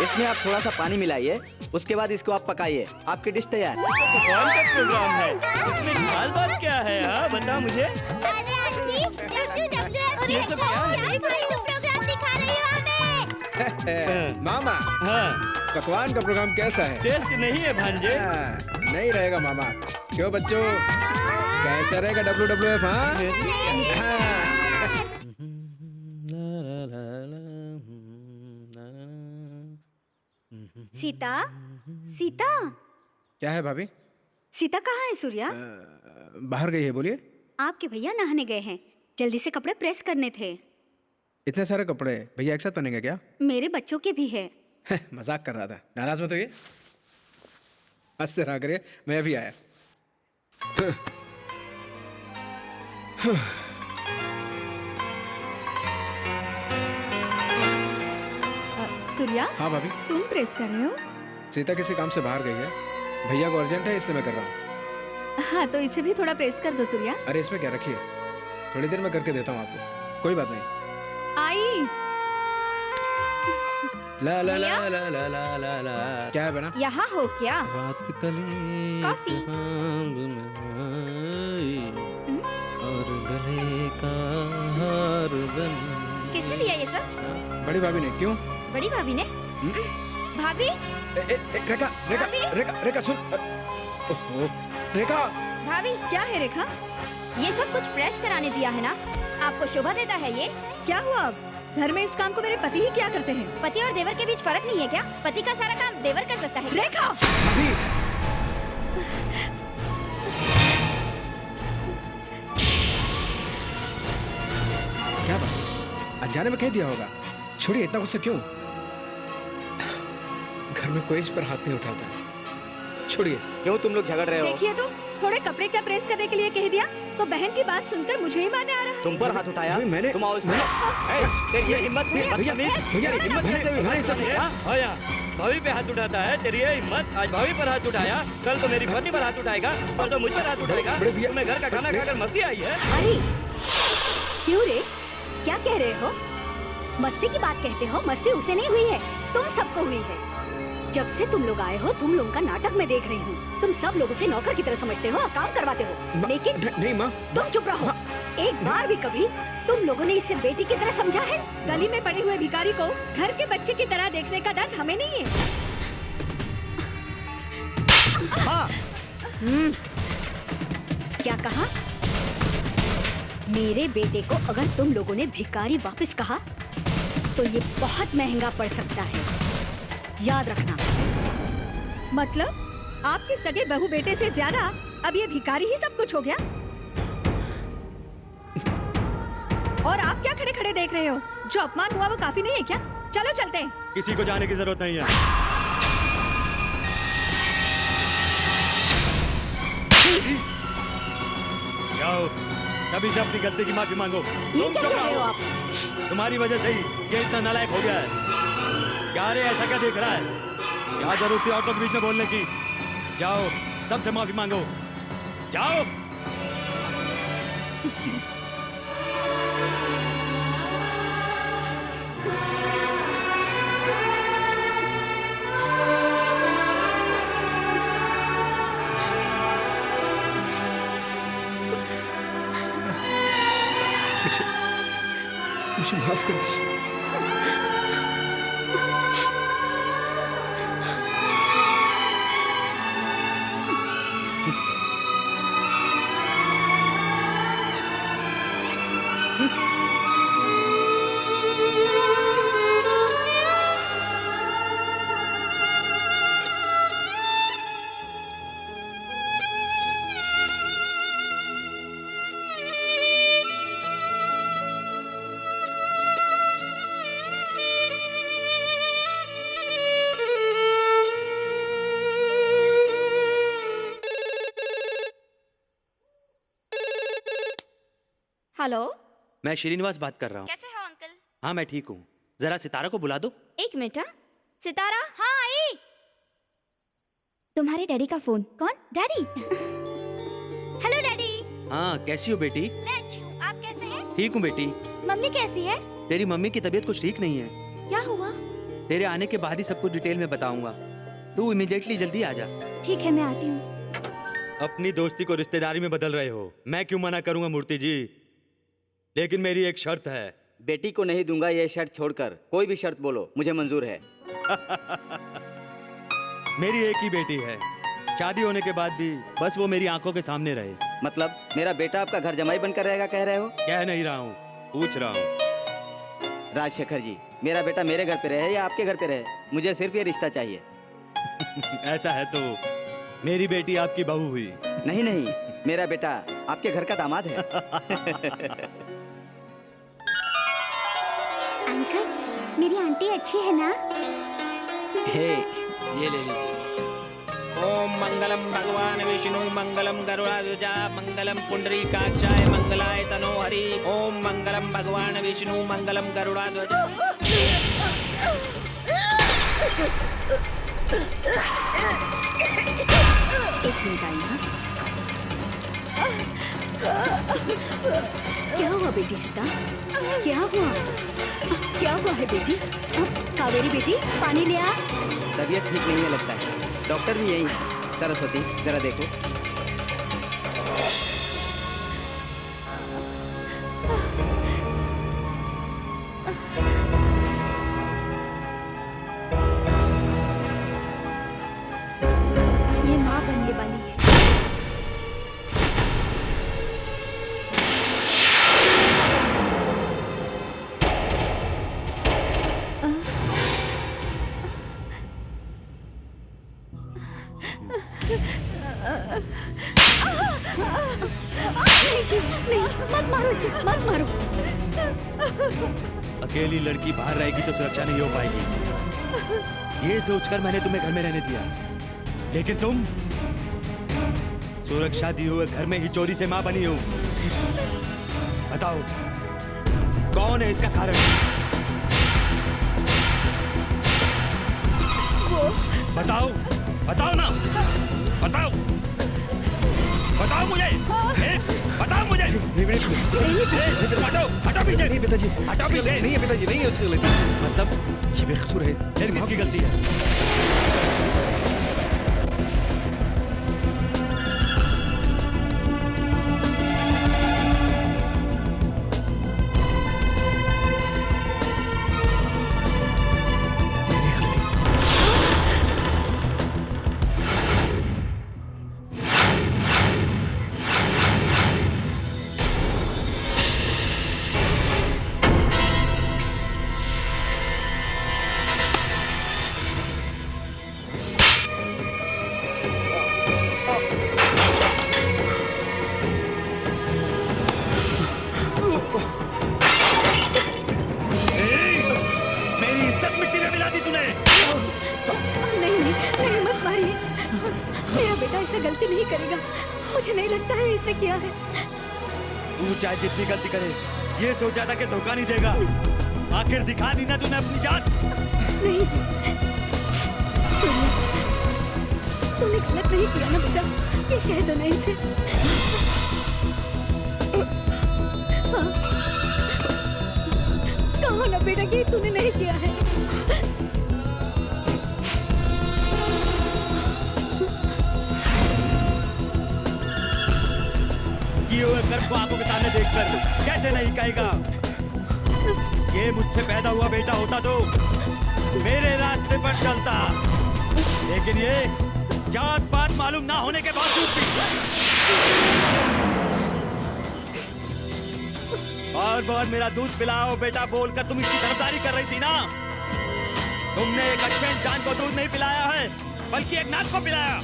इसमें आप थोड़ा सा पानी मिलाइए, उसके बाद इसको आप पकाइए, आपकी डिश तैयार। कौन सा प्रोग्राम है? इसमें खास बात क्या है? हाँ बता मुझे। अरे आंटी, ये सब क्या है? प्रोग्राम दिखा रही हो हमें। मामा, हाँ पकवान का प्रोग्राम कैसा है? टेस्ट नहीं है भांजे। नहीं रहेगा मामा। क्यों बच्चों, कैसा रहेगा WWF? सीता, सीता, क्या है भाभी? सीता कहाँ है सूर्या? बाहर गई है, बोलिए। आपके भैया नहाने गए हैं, जल्दी से कपड़े प्रेस करने थे। इतने सारे कपड़े भैया एक साथ पहनेंगे क्या? मेरे बच्चों के भी है। मजाक कर रहा था, नाराज मत होइए। हंसते रहा करिए, मैं अभी आया। सूर्या, हाँ भाभी। तुम प्रेस कर रहे हो? सीता किसी काम से बाहर गई है, भैया को अर्जेंट है इसलिए मैं कर रहा हूँ। हाँ तो इसे भी थोड़ा प्रेस कर दो सूर्या। अरे इसमें क्या रखिए, थोड़ी देर में करके देता हूँ आपको, कोई बात नहीं। आई ला ला ला ला ला ला ला ला। क्या है बना? यहाँ हो क्या? रात कली कॉफी। और गले का हार बन। किसने दिया ये सब? बड़ी भाभी ने। क्यों? बड़ी भाभी ने? भाभी? रेखा रेखा रेखा रेखा सुन। ओहो रेखा। भाभी क्या है रेखा? ये सब कुछ प्रेस कराने दिया है ना? आपको शोभा देता है ये? क्या हुआ अब? घर में इस काम को मेरे पति ही क्या करते हैं? पति और देवर के बीच फर्क नहीं है क्या? पति का सारा काम देवर कर सकता है। रेखा! भाभी क्या बात, अनजाने में कह दिया होगा। छोड़िए, इतना गुस्सा क्यों? घर में कोई इस पर हाथ नहीं उठाता। छोड़िए। क्यों तुम लोग झगड़ रहे हो? देखिए तुम, थोड़े कपड़े क्या प्रेस करने के लिए कह दिया तो बहन की बात सुनकर मुझे ही मारने आ रहा है। तुम पर हाथ उठाया? मैंने तुम आओ इसमें। तेरी ये हिम्मत भी भैया हिम्मत कैसे हुई? मैंने सब भैया भाभी पे हाथ उठाता है, तेरी ये हिम्मत। आज भाभी पर हाथ उठाया, कल तो मेरी पत्नी पर हाथ उठाएगा, परसों मुझ पर हाथ उठाएगा। तुम्हें घर का खाना खाकर मस्ती आई है? अरे क्यों रे, क्या कह रहे हो? मस्ती की बात कहते हो? मस्ती उसे नहीं हुई है, तुम सबको हुई है। जब से तुम लोग आए हो, तुम लोगों का नाटक मैं देख रही हूँ। तुम सब लोगों से नौकर की तरह समझते हो और काम करवाते हो, लेकिन नहीं माँ, तुम चुप रहो। एक बार भी कभी तुम लोगों ने इसे बेटी की तरह समझा है? गली में पड़े हुए भिखारी को घर के बच्चे की तरह देखने का दर्द हमें नहीं है। क्या कहा? मेरे बेटे को अगर तुम लोगों ने भिखारी वापस कहा तो ये बहुत महंगा पड़ सकता है, याद रखना। मतलब आपके सगे बहू बेटे से ज्यादा अब ये भिखारी ही सब कुछ हो गया? और आप क्या खड़े खड़े देख रहे हो? जो अपमान हुआ वो काफी नहीं है क्या? चलो चलते हैं। किसी को जाने की जरूरत नहीं है। जाओ, सभी से अपनी गलती की माफी मांगो। ये क्या कर रहे हो आप? तुम्हारी वजह से ही ये इतना नालायक हो गया है। क्या रे, ऐसा क्या देख रहा है? क्या जरूरत थी औरतों के बीच में बोलने की? जाओ, सबसे माफी मांगो, जाओ। मुझे माफ कर दीजिए। हेलो, मैं श्रीनिवास बात कर रहा हूँ। कैसे हो अंकल? हाँ मैं ठीक हूँ। जरा सितारा को बुला दो। एक मिनट। हाँ? सितारा, हाँ आई। तुम्हारे डैडी का फोन। कौन? डैडी? Hello daddy. हाँ कैसी हो बेटी? मैं अच्छी हूँ, आप कैसे हैं? ठीक हूँ बेटी। मम्मी कैसी है? तेरी मम्मी की तबीयत कुछ ठीक नहीं है। क्या हुआ? तेरे आने के बाद ही सब कुछ डिटेल में बताऊंगा। तू इमीडिएटली जल्दी आ जा। ठीक है, मैं आती हूँ। अपनी दोस्ती को रिश्तेदारी में बदल रहे हो, मैं क्यों मना करूंगा मूर्ति जी, लेकिन मेरी एक शर्त है। बेटी को नहीं दूंगा ये शर्त छोड़कर, कोई भी शर्त बोलो मुझे मंजूर है। मेरी एक ही बेटी है, शादी होने के बाद भी बस वो मेरी आंखों के सामने रहे। मतलब मेरा बेटा आपका घर जमाई बनकर रहेगा कह रहे हो? कह नहीं रहा हूँ, पूछ रहा हूँ। राजशेखर जी, मेरा बेटा मेरे घर पे रहे या आपके घर पे रहे, मुझे सिर्फ ये रिश्ता चाहिए। ऐसा है तो मेरी बेटी आपकी बहू हुई। नहीं नहीं, मेरा बेटा आपके घर का दामाद है। अंकल, मेरी आंटी अच्छी है ना? हे, ये ले लीजिए। ओम मंगलम भगवान विष्णु मंगलम गरुड़ाध्वजा मंगलम पुंडरीकाक्षाय मंगलाय तनो हरि। ओम मंगलम भगवान विष्णु मंगलम गरुड़ाध्वजा। एक मिनट आई। क्या हुआ बेटी सीता? क्या हुआ? क्या हुआ है बेटी? कावेरी बेटी, पानी ले आ। तबीयत ठीक नहीं है लगता है, डॉक्टर भी यही है। सरस्वती जरा देखो। ये माँ बनने वाली है। नहीं जी, नहीं, मत मारो इसे, मत मारो। अकेली लड़की बाहर रहेगी तो सुरक्षा नहीं हो पाएगी, ये सोचकर मैंने तुम्हें घर में रहने दिया। लेकिन तुम सुरक्षा दिए हुए घर में ही चोरी से मां बनी हो। बताओ कौन है इसका कारण? बताओ, बताओ ना, बताओ, बताओ मुझे, बताओ मुझे। हटो, हटो पीछे, नहीं पिताजी, हटो पीछे। नहीं है पिताजी, नहीं है उसकी गलती। मतलब ये बेकसूर है। फिर किसकी गलती है? गलती नहीं करेगा, मुझे नहीं लगता है इसने किया है। तू चाहे जितनी गलती करे, ये सोचा था कि धोखा नहीं देगा। आखिर दिखा दी ना तूने अपनी जान। नहीं जी, सुनिए, तूने गलत नहीं किया ना बेटा, ये कह दो ना इसे। हाँ, कहो ना बेटा कि तूने नहीं किया है। किए हुए कर्म को आंखों के सामने देखकर कैसे नहीं कहेगा? ये मुझसे पैदा हुआ बेटा होता तो मेरे रास्ते पर चलता, लेकिन ये जात पात मालूम ना होने के बावजूद भी बार बार मेरा दूध पिलाओ बेटा बोलकर तुम इसकी तरफदारी कर रही थी ना। तुमने एक अच्छे इंसान को दूध नहीं पिलाया है, बल्कि एक नाथ को पिलाया।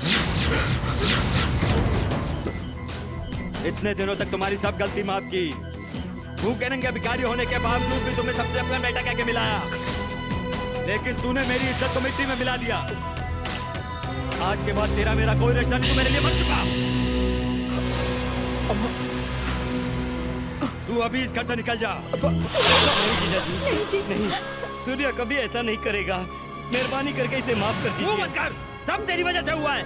इतने दिनों तक तुम्हारी सब गलती माफ की, भूखे नंगे भिखारी होने के बावजूद भी तुम्हें सबसे अपना बेटा कह के मिलाया, लेकिन तूने मेरी इज्जत को मिट्टी में मिला दिया। आज के बाद तेरा मेरा कोई रिश्ता नहीं, तू मेरे लिए मर चुका। तू तू अभी इस घर से निकल जा। नहीं जीजाजी, नहीं, सूर्या कभी ऐसा नहीं करेगा। मेहरबानी करके इसे माफ कर तू दीजिए। मत कर, सब तेरी वजह से हुआ है।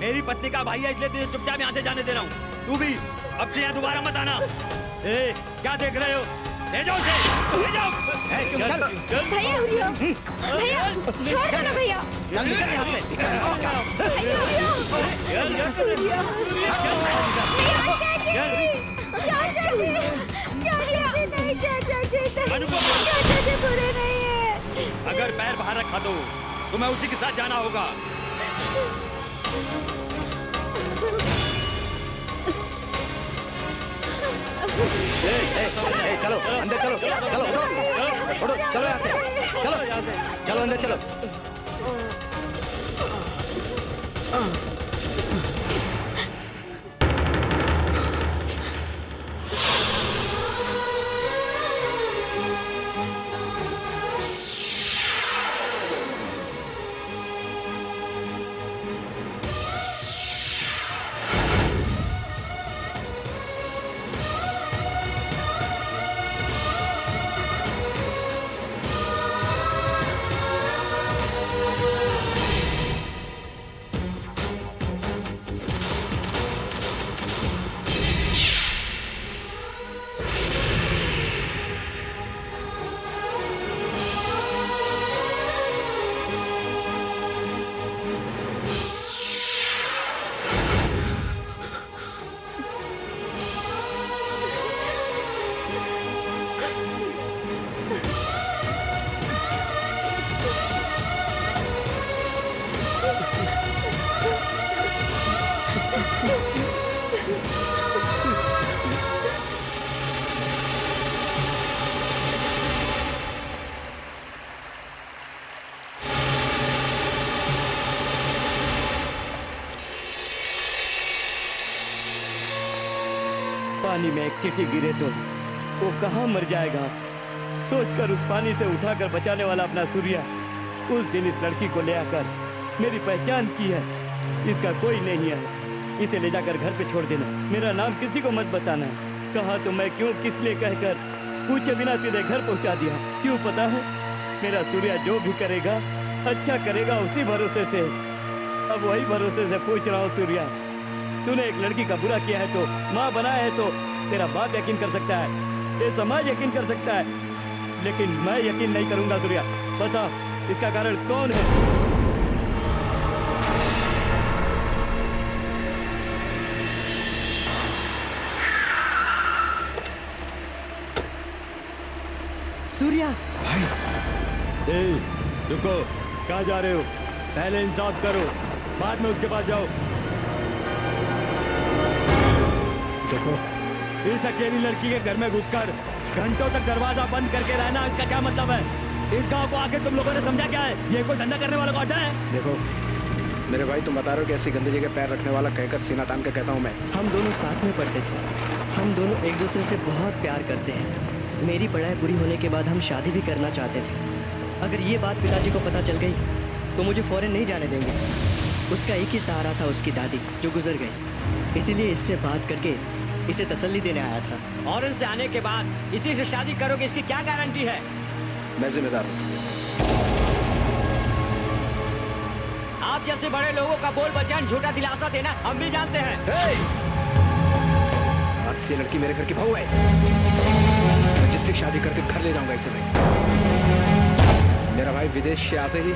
मेरी पत्नी का भाई है इसलिए तुझे चुपचाप यहाँ से जाने दे रहा हूँ। तू भी अब से यहाँ दोबारा मत आना। ए, क्या देख रहे हो? ले जाओ उसे, ले जाओ। भैया उड़ियो, भैया छोड़ दो ना भैया। चल निकल यहाँ से। भैया उड़ियो, सूर्या, भैया चाचा जी, नहीं चाचा जी, चाचा जी बुरे नहीं है। अगर पैर बाहर रखा तो तुम्हें उसी के साथ जाना होगा। चलो अंदर चलो, चलो उठो, चलो यहाँ से, चलो अंदर चलो। पानी में एक चींटी गिरे तो वो कहाँ मर जाएगा। सोचकर उस पानी से उठाकर बचाने वाला अपना सूर्या उस दिन इस लड़की को ले आकर मेरी पहचान की है। इसका कोई नहीं है, इसे ले जाकर घर पे छोड़ देना। मेरा नाम किसी को मत बताना। कहा तो मैं क्यों किस लिए कहकर पूछे बिना सीधे घर पहुंचा दिया। क्यों पता है, मेरा सूर्या जो भी करेगा अच्छा करेगा उसी भरोसे से। अब वही भरोसे से पूछ रहा हूँ सूर्या, तूने एक लड़की का बुरा किया है तो माँ बनाया है तो तेरा बाप यकीन कर सकता है, ये समाज यकीन कर सकता है, लेकिन मैं यकीन नहीं करूंगा। सूर्या बता इसका कारण कौन है? सूर्या ए, रुको, कहाँ जा रहे हो? पहले इंसाफ करो, बाद में उसके पास जाओ। देखो, इस अकेली लड़की के घर में घुसकर घंटों तक दरवाजा बंद करके रहना, इसका क्या मतलब है? इस गांव को आके तुम लोगों ने समझा क्या है? ये कोई धंधा करने वाला को अड्डा है? देखो मेरे भाई, तुम बता रहे हो कि ऐसी गंदी जगह पैर रखने वाला कहकर सीना तान के कहता हूँ मैं। हम दोनों साथ में पढ़ते थे, हम दोनों एक दूसरे से बहुत प्यार करते हैं। मेरी पढ़ाई पूरी होने के बाद हम शादी भी करना चाहते थे। अगर ये बात पिताजी को पता चल गई तो मुझे फौरन नहीं जाने देंगे। उसका एक ही सहारा था उसकी दादी जो गुजर गई, इसीलिए इससे बात करके इसे तसल्ली देने आया था। और इनसे आने के बाद इसी से शादी करोगे, इसकी क्या गारंटी है? मैं जिम्मेदार हूँ। आप जैसे बड़े लोगों का बोल बचान झूठा दिलासा देना हम भी जानते हैं। आज से लड़की मेरे घर की बहू है, मैं जिसकी शादी करके घर ले जाऊंगा इसे मैं। मेरा भाई विदेश से आते ही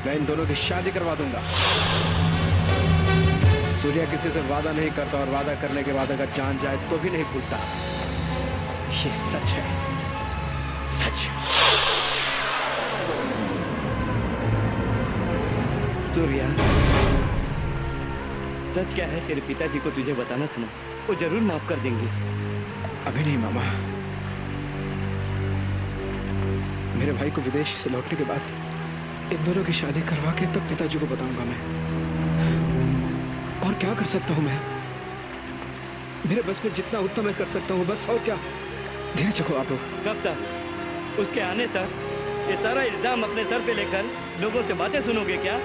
मैं इन दोनों की शादी करवा दूंगा। सूर्या किसी से वादा नहीं करता और वादा करने के बाद अगर जान जाए तो भी नहीं भूलता। ये सच है, सच। सूर्या, सच क्या है? तेरे पिताजी को तुझे बताना था ना, वो जरूर माफ कर देंगे। अभी नहीं मामा, मेरे भाई को विदेश से लौटने के बाद इन दोनों की शादी करवा के तब पिताजी को बताऊंगा मैं। और क्या कर सकता हूँ मैं? मेरे बस में जितना उतना मैं कर सकता हूँ बस, और क्या। धीरज रखो आप लोग। कब तक? उसके आने तक ये सारा इल्जाम अपने सर पे लेकर लोगों से बातें सुनोगे क्या?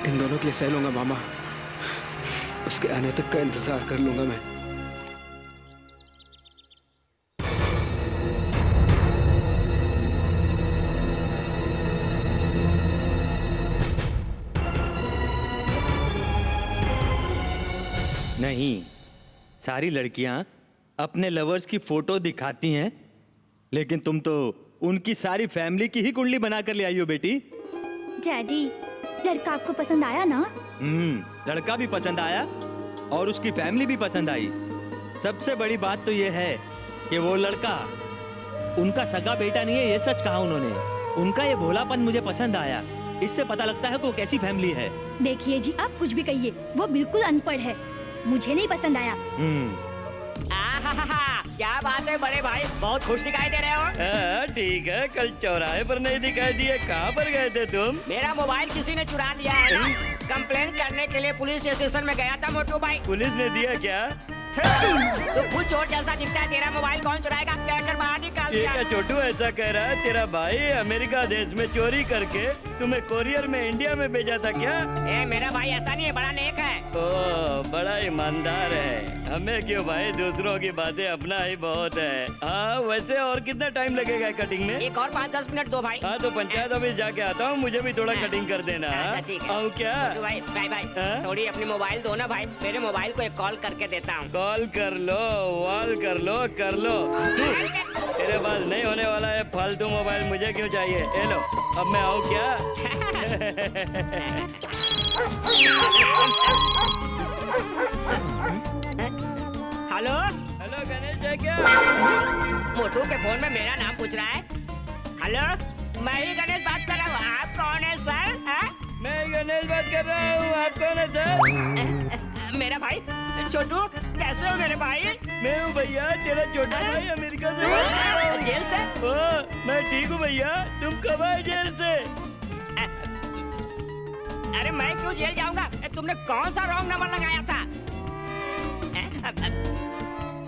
इन दोनों के लिए सह लूंगा मामा, उसके आने तक का इंतजार कर लूंगा मैं। नहीं, सारी लड़कियां अपने लवर्स की फोटो दिखाती हैं, लेकिन तुम तो उनकी सारी फैमिली की ही कुंडली बनाकर ले आई हो बेटी। डैडी, लड़का आपको पसंद आया ना? लड़का भी पसंद आया और उसकी फैमिली भी पसंद आई। सबसे बड़ी बात तो ये है कि वो लड़का उनका सगा बेटा नहीं है, ये सच कहा उन्होंने। उनका ये भोलापन मुझे पसंद आया। इससे पता लगता है कि वो कैसी फैमिली है। देखिए जी, आप कुछ भी कहिए, वो बिल्कुल अनपढ़ है, मुझे नहीं पसंद आया। क्या बात है बड़े भाई, बहुत खुश दिखाई दे रहे हो। ठीक है, कल चौराहे पर नहीं दिखाई दिए, कहाँ पर गए थे तुम? मेरा मोबाइल किसी ने चुरा लिया है ना। कंप्लेंट करने के लिए पुलिस स्टेशन में गया था मोटू भाई। पुलिस ने दिया क्या? तो खुद चोर जैसा दिखता है, तेरा मोबाइल कौन चुराएगा? कहकर बाहर निकाल दिया। क्या छोटू ऐसा कह रहा है? तेरा भाई अमेरिका देश में चोरी करके तुम्हें कोरियर में इंडिया में भेजा था क्या? मेरा भाई ऐसा नहीं है, बड़ा नेक है। ओ, बड़ा ईमानदार है। हमें क्यों भाई, दूसरों की बातें अपना ही बहुत है। हाँ, वैसे और कितना टाइम लगेगा कटिंग में? एक और 5-10 मिनट दो भाई। हाँ, तो पंचायत ऑफिस जाके आता हूँ, मुझे भी थोड़ा कटिंग कर देना। अच्छा ठीक है। आऊँ क्या? भाई भाई भाई, थोड़ी अपनी मोबाइल दो ना भाई, मेरे मोबाइल को एक कॉल करके देता हूँ। कॉल कर लो, वॉल कर लो, कर लो। तेरे पास नहीं होने वाला है फालतू मोबाइल, मुझे क्यों चाहिए? ये लो, अब मैं आऊँ क्या? हेलो हेलो, गणेश है क्या? मोटू के फोन में मेरा नाम पूछ रहा है। हेलो, मैं ही गणेश बात कर रहा हूँ। आप कौन है सर? मैं गणेश बात कर रहा हूँ। आप कौन है सर? मेरा भाई छोटू। कैसे हो मेरे भाई? मैं हूँ भैया, तेरा छोटा भाई अमेरिका से। जेल से? मैं ठीक हूँ भैया, तुम कब आए जेल से? अरे मैं क्यों जेल जाऊंगा? तुमने कौन सा रॉन्ग नंबर लगाया था?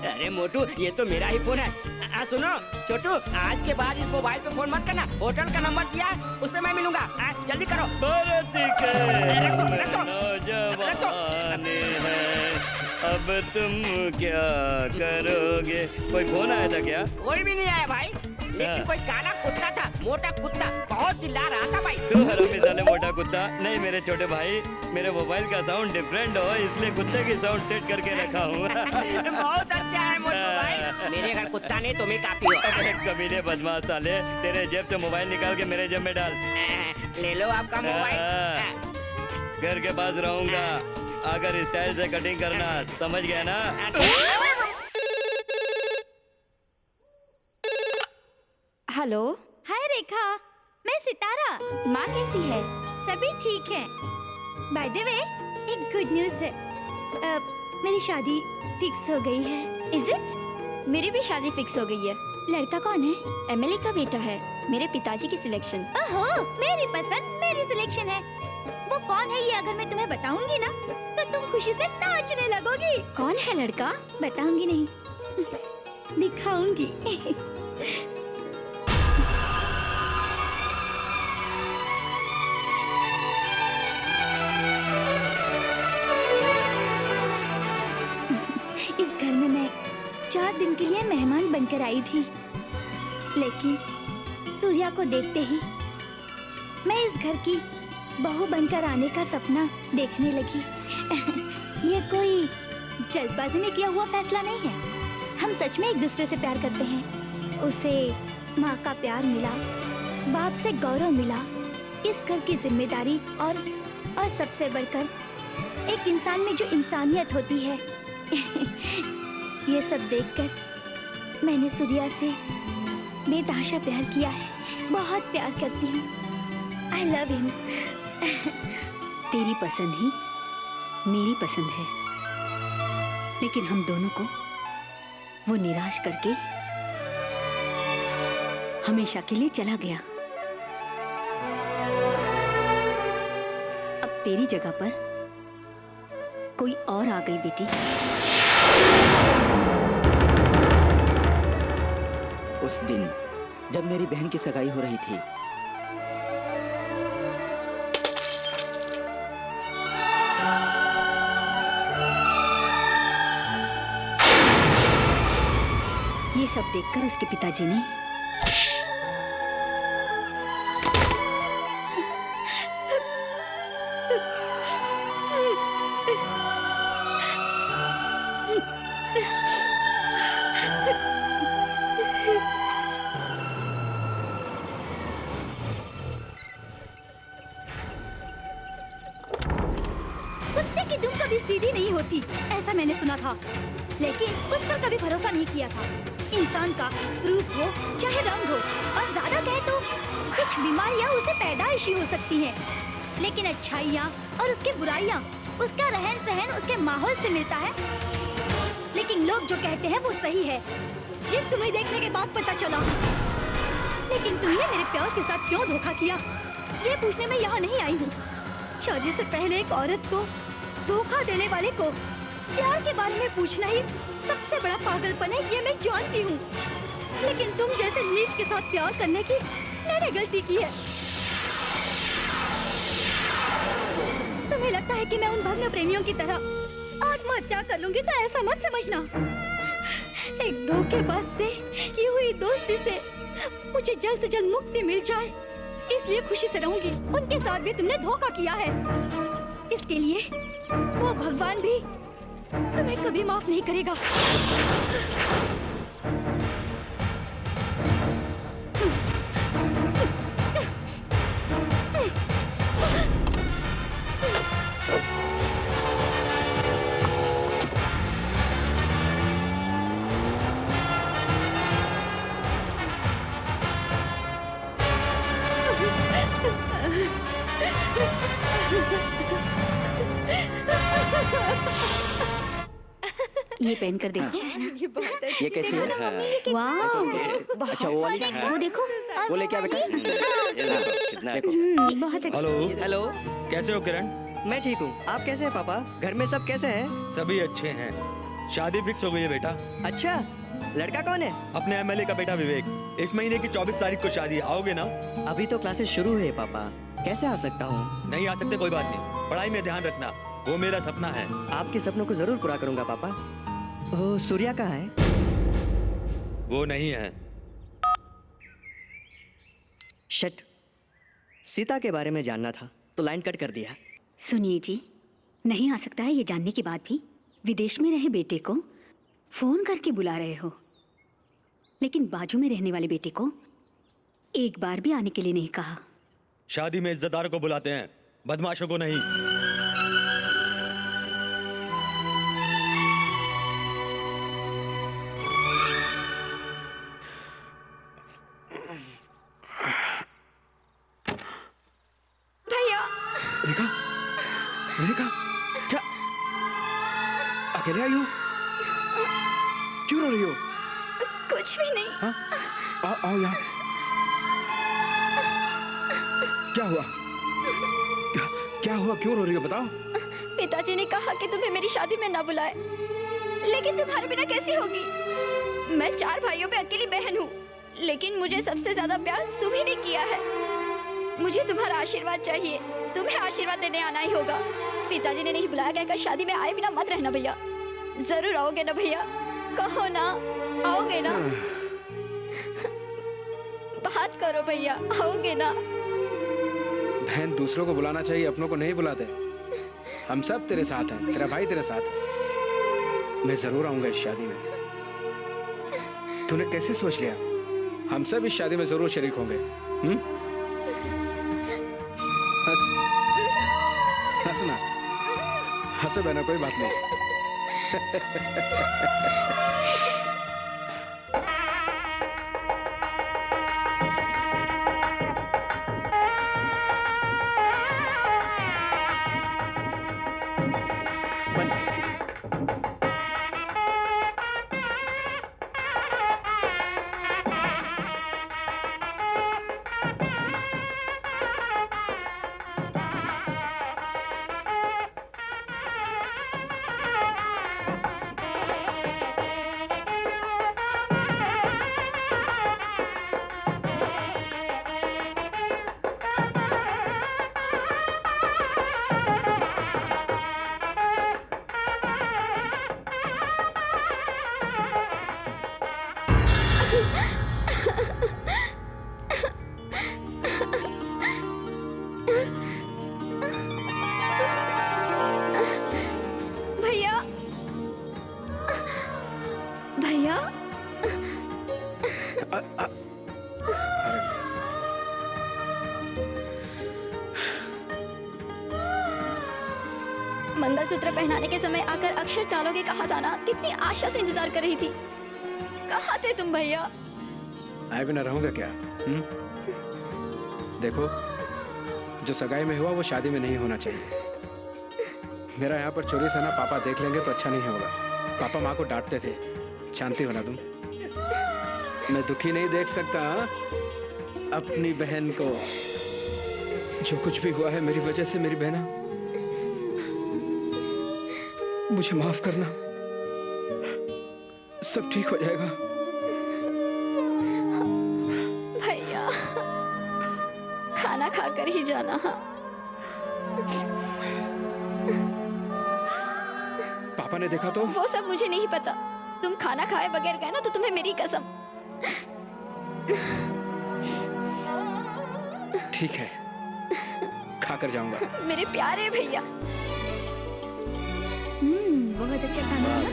अरे मोटू, ये तो मेरा ही फोन है। सुनो छोटू, आज के बाद इस मोबाइल पे फोन मत करना। होटल का नंबर दिया, उस पे मैं मिलूंगा। जल्दी करो। अब तुम क्या करोगे? कोई फोन आया था क्या? कोई भी नहीं आया भाई, लेकिन कोई काला कुत्ता था, मोटा कुत्ता, बहुत चिल्ला रहा था भाई। तू हरामी साले मोटा कुत्ता। नहीं मेरे छोटे भाई, मेरे मोबाइल का साउंड डिफरेंट हो, इसलिए कुत्ते की साउंड सेट करके रखा हूँ। बहुत अच्छा है मोटू भाई, मेरे घर कुत्ता नहीं, तुम्हें काफी हो। अबे कमीने बदमाश साले, तेरे जेब से मोबाइल निकाल के मेरे जेब में डाल। ले लो आपका मोबाइल। घर के पास रहूंगा, अगर स्टाइल से कटिंग करना, समझ गया ना? हेलो। हाय रेखा, मैं सितारा। माँ कैसी है? सभी ठीक है। बाय द वे, एक गुड न्यूज़ है। मेरी शादी फिक्स हो गई है। Is it? मेरी भी शादी फिक्स हो गई है। लड़का कौन है? एमएलए का बेटा है, मेरे पिताजी की सिलेक्शन। ओहो, मेरी पसंद, मेरी सिलेक्शन है। वो कौन है ये अगर मैं तुम्हें बताऊंगी ना, तो तुम खुशी से नाचने लगोगी। कौन है लड़का? बताऊंगी नहीं, दिखाऊंगी। इस घर में मैं 4 दिन के लिए मेहमान बनकर आई थी, लेकिन सूर्या को देखते ही मैं इस घर की बहू बनकर आने का सपना देखने लगी। ये कोई जल्दबाजी में किया हुआ फैसला नहीं है। हम सच में एक दूसरे से प्यार करते हैं। उसे माँ का प्यार मिला, बाप से गौरव मिला, इस घर की जिम्मेदारी और सबसे बढ़कर एक इंसान में जो इंसानियत होती है। ये सब देखकर मैंने सूर्या से बेतहाशा प्यार किया है। बहुत प्यार करती हूँ। I love him. तेरी पसंद ही मेरी पसंद है, लेकिन हम दोनों को वो निराश करके हमेशा के लिए चला गया। अब तेरी जगह पर कोई और आ गई बेटी। उस दिन जब मेरी बहन की सगाई हो रही थी, सब देखकर उसके पिताजी ने कुत्ते की दुम कभी सीधी नहीं होती, ऐसा मैंने सुना था, लेकिन उस पर कभी भरोसा नहीं किया था। इंसान का रूप हो चाहे रंग हो, और ज्यादा कहे तो कुछ बीमारियां उसे पैदाइशी हो सकती हैं, लेकिन अच्छाइयाँ और उसकी बुराइयाँ उसका रहन सहन उसके माहौल से मिलता है। लेकिन लोग जो कहते हैं वो सही है, ये तुम्हें देखने के बाद पता चला। लेकिन तुमने मेरे प्यार के साथ क्यों धोखा किया, ये पूछने में यहाँ नहीं आई हूँ। शादी से पहले एक औरत को धोखा देने वाले को प्यार के बारे में पूछना ही सबसे बड़ा पागलपन है, ये मैं जानती हूँ। लेकिन तुम जैसे नीच के साथ प्यार करने की मैंने गलती की है। तुम्हें लगता है कि मैं उन भग्न प्रेमियों की तरह आत्महत्या कर लूंगी, तो ऐसा मत समझना। एक धोखेबाज से की हुई दोस्ती से मुझे जल्द से जल्द मुक्ति मिल जाए, इसलिए खुशी से रहूंगी। उनके साथ भी तुमने धोखा किया है, इसके लिए वो भगवान भी तुम्हें कभी माफ नहीं करेगा। ये पहन कर देखो। ये कैसी है? वाह, अच्छा वो वाली है। वो देखो। वो लेके आ बेटा। कितना देखो। बहुत अच्छा। हेलो हेलो, कैसे हो किरण? मैं ठीक हूँ। आप कैसे हैं पापा? घर में सब कैसे हैं? सभी अच्छे हैं। शादी फिक्स हो गई है बेटा। अच्छा, लड़का कौन है? अपने एमएलए का बेटा विवेक। इस महीने की 24 तारीख को शादी, आओगे ना? अभी तो क्लासेस शुरू हुए पापा, कैसे आ सकता हूँ? नहीं आ सकते कोई बात नहीं, पढ़ाई में ध्यान रखना, वो मेरा सपना है। आपके सपनों को जरूर पूरा करूंगा पापा। ओह, सूर्या कहाँ है? वो नहीं है। शिट, सीता के बारे में जानना था तो लाइन कट कर दिया। सुनिए जी, नहीं आ सकता है ये जानने के बाद भी विदेश में रहे बेटे को फोन करके बुला रहे हो, लेकिन बाजू में रहने वाले बेटे को एक बार भी आने के लिए नहीं कहा। शादी में इज्जतदारों को बुलाते हैं, बदमाशों को नहीं। रिका, रिका, क्या अकेले आई हो? क्यों रो रही हो? कुछ भी नहीं। हाँ? आओ यहाँ। क्या हुआ? क्या हुआ? क्यों रो रही हो? बताओ। पिताजी ने कहा कि तुम्हें मेरी शादी में ना बुलाए, लेकिन तुम्हारे बिना कैसी होगी? मैं 4 भाइयों में अकेली बहन हूँ, लेकिन मुझे सबसे ज्यादा प्यार तुम्ही ने किया है। मुझे तुम्हारा आशीर्वाद चाहिए, तुम्हें आशीर्वाद देने आना ही होगा। पिताजी ने नहीं बुलाया, कहकर शादी में आए बिना मत रहना भैया। जरूर आओगे ना भैया? कहो ना, आओगे ना? बात करो भैया, आओगे ना? बहन दूसरों को बुलाना चाहिए, अपनों को नहीं बुलाते। हम सब तेरे साथ हैं, तेरा भाई तेरे साथ है। मैं जरूर आऊंगा इस शादी में। तूने कैसे सोच लिया? हम सब इस शादी में जरूर शरीक होंगे। हंस, हंसना, हंसो बहना, कोई बात नहीं। भैया भैया मंगलसूत्र पहनाने के समय आकर अक्षर डालोगे कहा था ना, कितनी आशा से इंतजार कर रही थी। कहाँ थे तुम भैया? आए बिना रहूंगा क्या? देखो, जो सगाई में हुआ वो शादी में नहीं होना चाहिए। मेरा यहाँ पर चोरी से ना पापा देख लेंगे तो अच्छा नहीं होगा। पापा माँ को डांटते थे। जानती हो ना तुम, मैं दुखी नहीं देख सकता अपनी बहन को। जो कुछ भी हुआ है मेरी वजह से मेरी बहना, मुझे माफ करना, सब ठीक हो जाएगा। भैया खाना खाकर ही जाना। हाँ, पापा ने देखा तो? वो सब मुझे नहीं पता। तुम खाना खाए बगैर गए ना तो तुम्हें मेरी कसम। ठीक है, खाकर जाऊंगा। मेरे प्यारे भैया। बहुत अच्छा खाना है ना?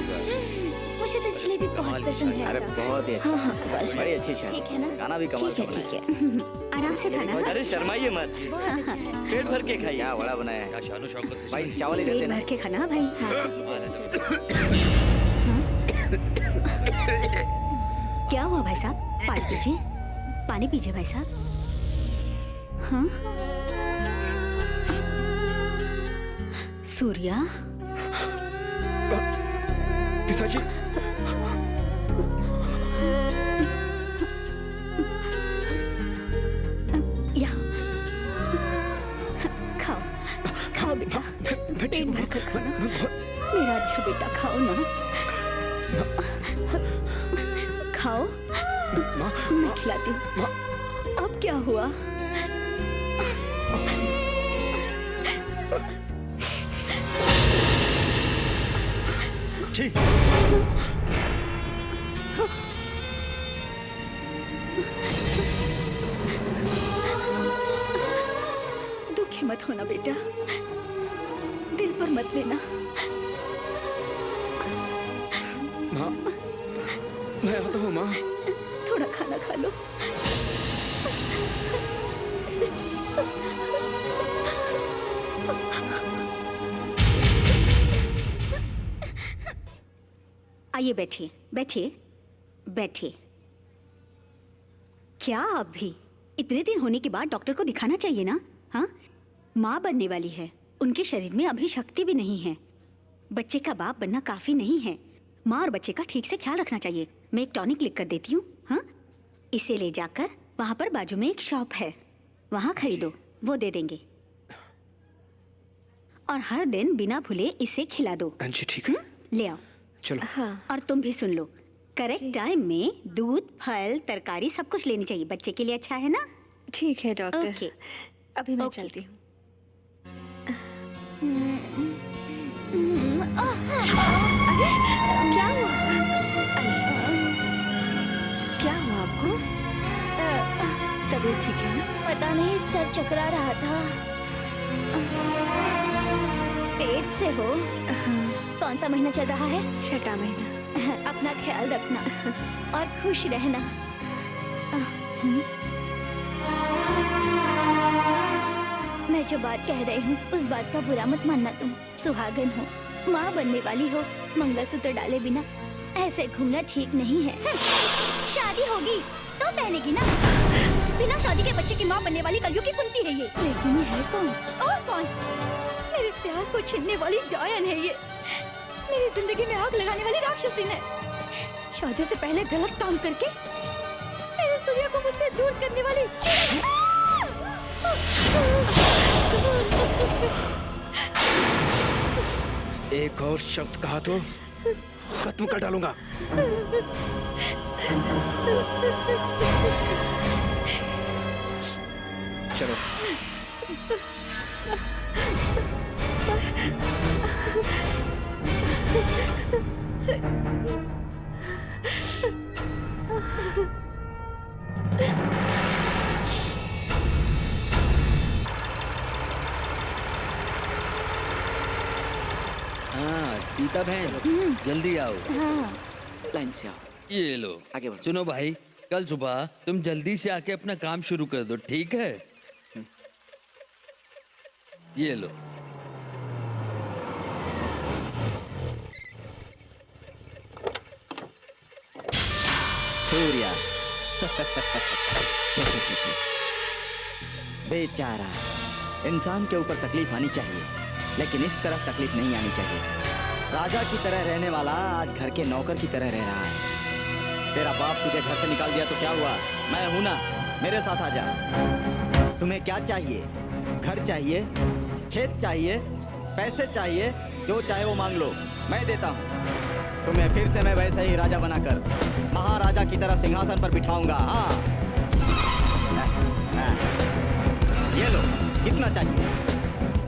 मुझे तो जलेबी बहुत पसंद है। अरे बहुत ही अच्छा। हाँ हाँ बस बड़ी अच्छी है। ठीक है ना? खाना भी कमाल का ठीक है आराम से खाना। हाँ? अरे शर्माइए मत, पेट भर के खाइए। क्या बड़ा बनाया है भाई, चावल ही पेट देते ना। भर के खाना भाई। हाँ। क्या हुआ भाई साहब? पानी पीजिए, पानी पीजिए भाई साहब। हाँ सूर्या, पिताजी। यहाँ खाओ खाओ बेटा, पेट भर कर खाओ ना। मेरा अच्छा बेटा खाओ ना, खाओ। मैं खिलाती हूँ। अब क्या हुआ? दुखी मत होना बेटा, दिल पर मत लेना। माँ, मैं आता हूँ माँ। थोड़ा खाना खा लो। आइए बैठिए बैठिए बैठिए। क्या आप भी इतने दिन होने के बाद डॉक्टर को दिखाना चाहिए ना? हाँ, माँ बनने वाली है, उनके शरीर में अभी शक्ति भी नहीं है। बच्चे का बाप बनना काफी नहीं है, माँ और बच्चे का ठीक से ख्याल रखना चाहिए। मैं एक टॉनिक लिख कर देती हूँ। हाँ, इसे ले जाकर वहाँ पर बाजू में एक शॉप है, वहाँ खरीदो, वो दे देंगे। और हर दिन बिना भूले इसे खिला दो। जी ठीक है, ले आओ। चलो। हाँ। और तुम भी सुन लो, करेक्ट टाइम में दूध, फल, तरकारी सब कुछ लेनी चाहिए, बच्चे के लिए अच्छा है ना? ठीक है डॉक्टर। ओके। अभी मैं चलती हूँ। क्या हुआ? क्या हुआ आपको? तबीयत ठीक है ना? पता नहीं, सर चकरा रहा था। पेट से हो? कौन सा महीना चल रहा है? 6वां महीना। अपना ख्याल रखना और खुश रहना। मैं जो बात कह रही हूँ उस बात का बुरा मत मानना। तुम सुहागन हो, माँ बनने वाली हो, मंगलसूत्र डाले बिना ऐसे घूमना ठीक नहीं है। शादी होगी तो पहनेगी ना। बिना शादी के बच्चे की माँ बनने वाली कलयुग की कुंती है ये। लेकिन ये है कौन? और कौन? मेरे प्यार को छीनने वाली डायन है ये। मेरी जिंदगी में आग लगाने वाली राक्षसी है। शादी से पहले गलत काम करके मेरे सूर्य को मुझसे दूर करने वाली एक और शब्द कहा तो खत्म कर डालूंगा। चलो। सीता बहन जल्दी आओ। हाँ। लाइन से आओ। ये लो आगे बढ़ो। सुनो भाई, कल सुबह तुम जल्दी से आके अपना काम शुरू कर दो, ठीक है? ये लो। सूर्या बेचारा, इंसान के ऊपर तकलीफ आनी चाहिए, लेकिन इस तरह तकलीफ नहीं आनी चाहिए। राजा की तरह रहने वाला आज घर के नौकर की तरह रह रहा है। तेरा बाप तुझे घर से निकाल दिया तो क्या हुआ? मैं हूं ना, मेरे साथ आ जा। तुम्हें क्या चाहिए? घर चाहिए, खेत चाहिए, पैसे चाहिए, जो चाहे वो मांग लो, मैं देता हूँ। तुम्हें फिर से मैं वैसे ही राजा बनाकर महाराजा की तरह सिंहासन पर बिठाऊंगा। हाँ, ये लो, कितना चाहिए?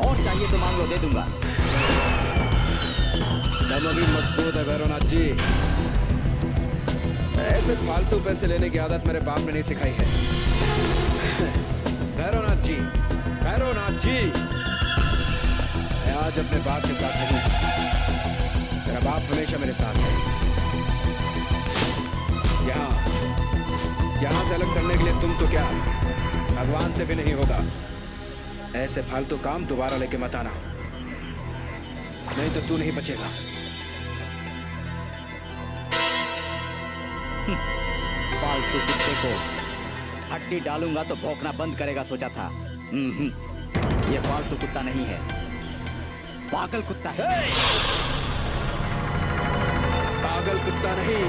और चाहिए तो मांग लो, दे दूंगा। दम अभी मजबूत है भैरवनाथ जी। ऐसे फालतू पैसे लेने की आदत मेरे बाप ने नहीं सिखाई है। भैरवनाथ जी, भैरवनाथ जी, मैं आज अपने बाप के साथ नहीं, मेरा बाप हमेशा मेरे साथ है। यहाँ से अलग करने के लिए तुम तो क्या, भगवान से भी नहीं होगा। ऐसे फालतू काम दोबारा लेके मत आना, नहीं तो तू नहीं बचेगा। फालतू कुत्ते को हड्डी डालूंगा तो भौंकना बंद करेगा सोचा था। ये फालतू कुत्ता नहीं है, पागल कुत्ता है। पागल कुत्ता नहीं,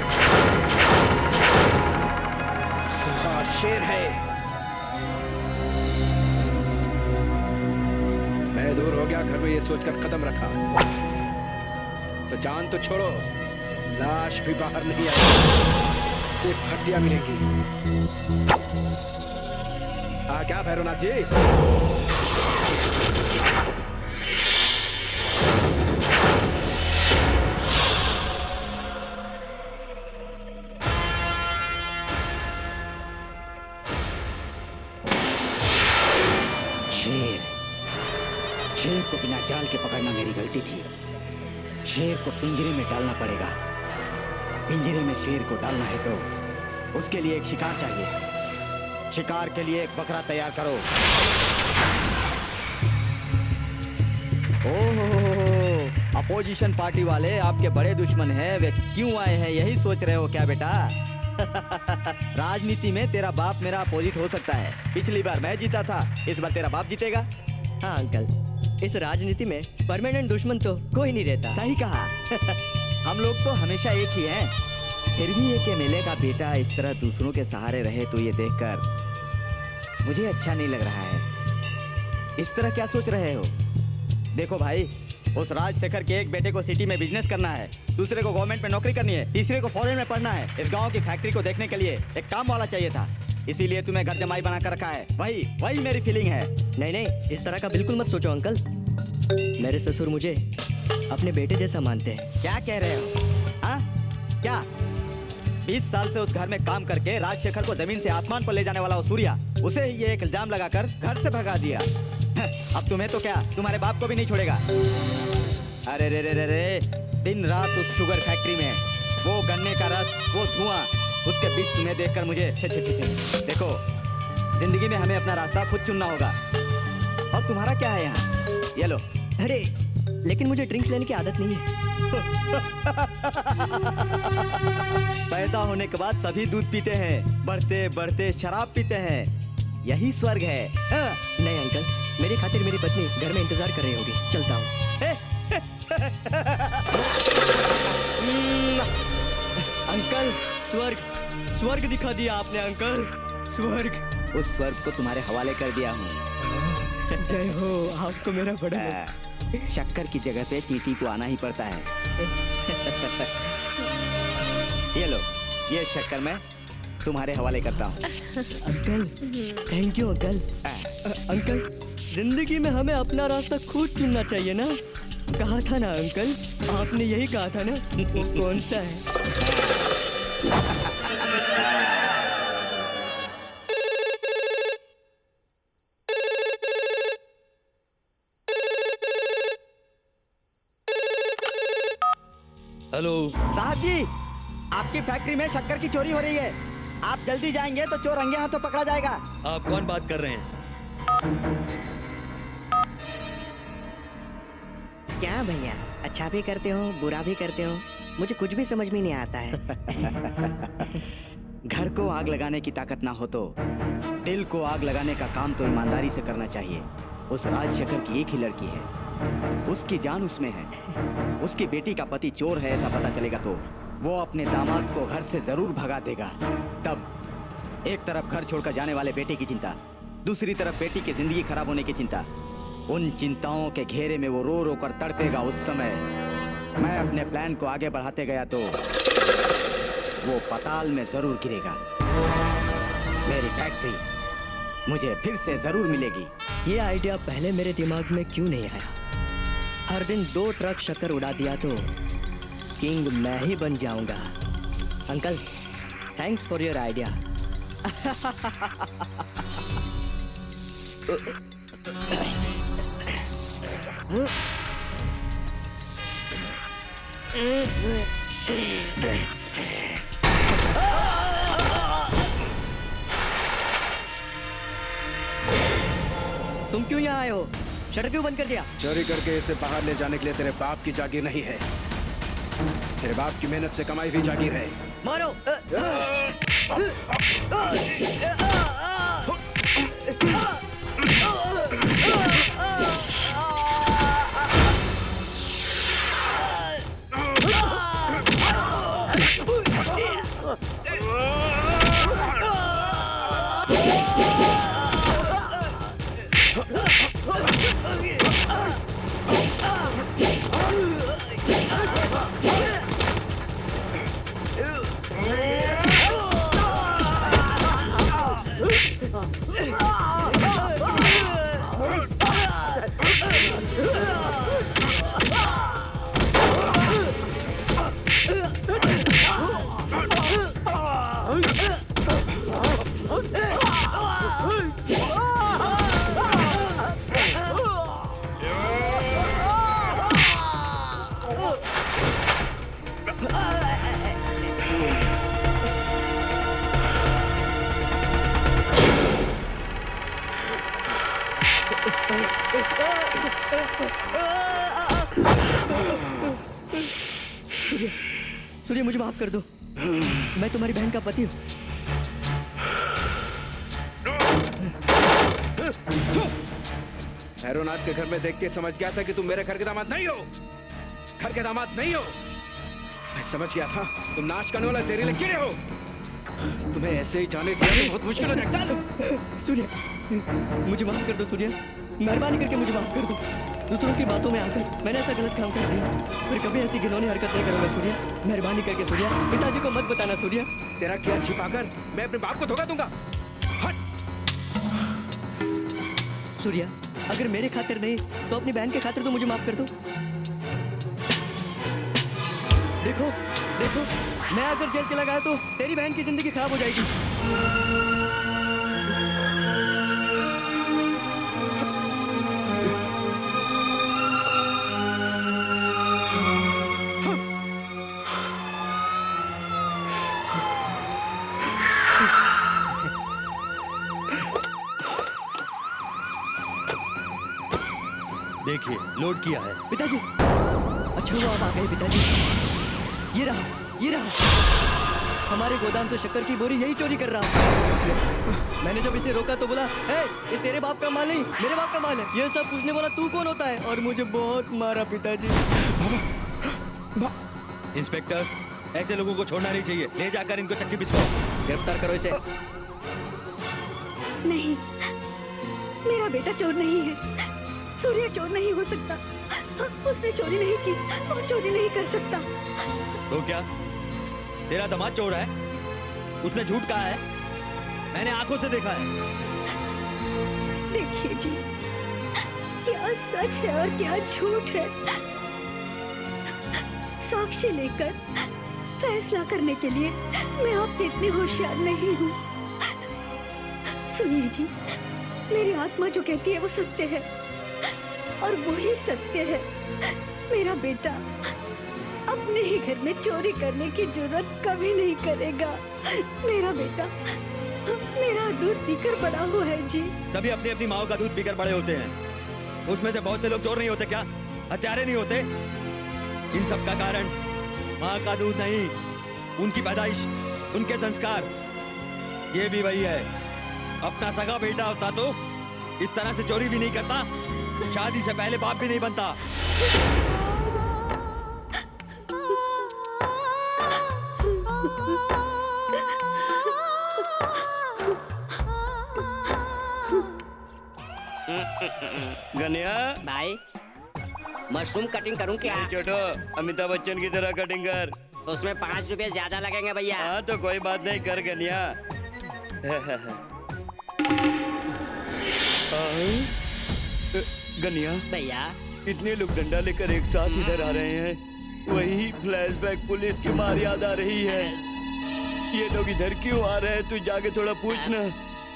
शेर है। मैं दूर हो गया, घर में ये सोचकर कदम रखा तो जान तो छोड़ो, लाश भी बाहर नहीं आएगी, सिर्फ हड्डियां मिलेंगी। क्या भैरवनाथ जी? शेर को बिना जाल के पकड़ना मेरी गलती थी। शेर को पिंजरे में डालना पड़ेगा। पिंजरे में शेर को डालना है तो उसके लिए एक शिकार चाहिए। शिकार के लिए एक बकरा तैयार करो। ओह, अपोजिशन पार्टी वाले आपके बड़े दुश्मन हैं, वे क्यों आए हैं यही सोच रहे हो क्या बेटा? राजनीति में तेरा बाप मेरा अपोजिट हो सकता है। पिछली बार मैं जीता था, इस बार तेरा बाप जीतेगा। हाँ अंकल, इस राजनीति में परमानेंट दुश्मन तो कोई नहीं रहता। सही कहा। हम लोग तो हमेशा एक ही हैं। फिर भी एक एमएलए का बेटा इस तरह दूसरों के सहारे रहे तो ये देखकर मुझे अच्छा नहीं लग रहा है। इस तरह क्या सोच रहे हो? देखो भाई, उस राजशेखर के एक बेटे को सिटी में बिजनेस करना है, दूसरे को गवर्नमेंट में नौकरी करनी है, तीसरे को फॉरेन में पढ़ना है। इस गांव की फैक्ट्री को देखने के लिए एक काम वाला चाहिए था, इसीलिए तुम्हें घर जमाई बना कर रखा है। वही मेरी फीलिंग है। नहीं, इस तरह का बिल्कुल मत सोचो अंकल। मेरे ससुर मुझे अपने बेटे जैसा मानते हैं। क्या कह रहे हो? हाँ क्या? 20 साल से उस घर में काम करके राजशेखर को जमीन से आसमान पर ले जाने वाला वो सूर्या, उसे ही ये एक इल्जाम लगाकर घर से भगा दिया। अब तुम्हें तो क्या, तुम्हारे बाप को भी नहीं छोड़ेगा। अरे रे रे रे रे, दिन रात उस शुगर फैक्ट्री में वो गन्ने का रस, वो धुआं, उसके बीच तुम्हें देखकर मुझे देखो, जिंदगी में हमें अपना रास्ता खुद चुनना होगा। और तुम्हारा क्या है यहाँ? ये लो। अरे लेकिन मुझे ड्रिंक्स लेने की आदत नहीं है। पैदा होने के बाद सभी दूध पीते हैं, बढ़ते बढ़ते शराब पीते हैं, यही स्वर्ग है। नहीं अंकल, मेरी खातिर मेरी पत्नी घर में इंतजार कर रही होगी, चलता हूँ। अंकल, स्वर्ग दिखा दिया आपने अंकल, स्वर्ग। उस स्वर्ग को तुम्हारे हवाले कर दिया हूँ। जय हो, आपको मेरा बड़ा। शक्कर की जगह पे चींटी को आना ही पड़ता है। ये लो, ये शक्कर मैं तुम्हारे हवाले करता हूँ। Uncle, thank you uncle. Uncle, जिंदगी में हमें अपना रास्ता खुद चुनना चाहिए ना? कहा था ना अंकल, आपने यही कहा था ना? वो कौन सा है? हेलो साहब जी, आपकी फैक्ट्री में शक्कर की चोरी हो रही है। आप जल्दी जाएंगे तो चोर रंगे हाथों पकड़ा जाएगा। आप कौन बात कर रहे हैं? क्या भैया, अच्छा भी करते हो बुरा भी करते हो, मुझे कुछ भी समझ में नहीं आता है। घर को आग लगाने की ताकत ना हो तो दिल को आग लगाने का काम तो ईमानदारी से करना चाहिए। उस राजशेखर की एक ही लड़की है, उसकी जान उसमें है। उसकी बेटी का पति चोर है ऐसा पता चलेगा तो वो अपने दामाद को घर से जरूर भगा देगा। तब एक तरफ घर छोड़कर जाने वाले बेटे की चिंता, दूसरी तरफ बेटी की जिंदगी खराब होने की चिंता। उन चिंताओं के घेरे में वो रो रो कर तड़पेगा। उस समय मैं अपने प्लान को आगे बढ़ाते गया तो वो पाताल में जरूर गिरेगा। मेरी फैक्ट्री मुझे फिर से जरूर मिलेगी। ये आइडिया पहले मेरे दिमाग में क्यों नहीं आया? हर दिन 2 ट्रक शक्कर उड़ा दिया तो किंग मैं ही बन जाऊंगा। Uncle, thanks for your idea. तुम क्यों यहाँ आए हो? शटर क्यों बंद कर दिया? चोरी करके इसे बाहर ले जाने के लिए तेरे बाप की जागीर नहीं है, तेरे बाप की मेहनत से कमाई हुई जागीर है। मारो! सूर्य, मुझे माफ कर दो। मैं तुम्हारी बहन का पति हूँ। भैरवनाथ के घर में देख के समझ गया था कि तुम मेरे घर के दामाद नहीं हो, घर के दामाद नहीं हो। मैं समझ गया था तुम नाश करने वाला जहरीले कीड़े हो। तुम्हें ऐसे ही जाने दिया तो बहुत मुश्किल हो जाएगा। चल सूर्य, मुझे माफ कर दो सूर्य, मेहरबानी करके मुझे माफ कर दो। दूसरों की बातों में आकर मैंने ऐसा गलत काम कर दिया, फिर कभी ऐसी घिनौनी हरकत नहीं करूंगा सूर्य। मेहरबानी करके सूर्य, पिताजी को मत बताना सूर्य। तेरा क्या छिपाकर मैं अपने बाप को धोखा दूंगा। हट! सूर्य, अगर मेरे खातिर नहीं तो अपनी बहन के खातिर तो मुझे माफ कर दो। देखो देखो, मैं अगर जेल चला गया तो तेरी बहन की जिंदगी खराब हो जाएगी। देखिए, लोड किया है। पिताजी, अच्छा हुआ आप आ गए पिताजी। ये रहा, ये रहा। हमारे गोदाम से शक्कर की बोरी यही चोरी कर रहा। मैंने जब इसे रोका तो बोला, ये तेरे बाप का माल नहीं, मेरे बाप का माल है। ये सब पूछने वाला तू कौन होता है? और मुझे बहुत मारा पिताजी। इंस्पेक्टर, ऐसे लोगों को छोड़ना नहीं चाहिए। ले जाकर इनको चक्की पिसवाओ। गिरफ्तार करो इसे। नहीं, मेरा बेटा चोर नहीं है। सूर्य चोर नहीं हो सकता। उसने चोरी नहीं की और चोरी नहीं कर सकता। तो क्या तेरा दामाद चोर है? उसने झूठ कहा है, मैंने आंखों से देखा है। देखिए जी, क्या सच है और क्या झूठ है, साक्षी लेकर फैसला करने के लिए मैं आपकी इतनी होशियार नहीं हूँ। सुनिए जी, मेरी आत्मा जो कहती है वो सत्य है और वही सत्य है। मेरा बेटा अपने अपने ही घर में चोरी करने की जरूरत कभी नहीं करेगा। मेरा बेटा मेरा दूध पीकर बड़ा हुआ है जी। सभी अपनी अपनी माँ का दूध पीकर बड़े होते हैं। उसमें से बहुत से लोग चोर नहीं होते क्या? हत्यारे नहीं होते? इन सब का कारण माँ का दूध नहीं, उनकी पैदाइश, उनके संस्कार। ये भी वही है। अपना सगा बेटा होता तो इस तरह से चोरी भी नहीं करता, शादी से पहले बाप भी नहीं बनता। गनिया भाई मशरूम कटिंग करूं क्या? छोटो, अमिताभ बच्चन की तरह कटिंग कर। तो उसमें 5 रुपए ज्यादा लगेंगे भैया। हाँ तो कोई बात नहीं, कर गनिया। गनिया भैया, इतने लोग डंडा लेकर एक साथ इधर आ रहे हैं। वही फ्लैशबैक पुलिस की मार याद आ रही है। ये लोग इधर क्यों आ रहे हैं? तू जाके थोड़ा पूछना,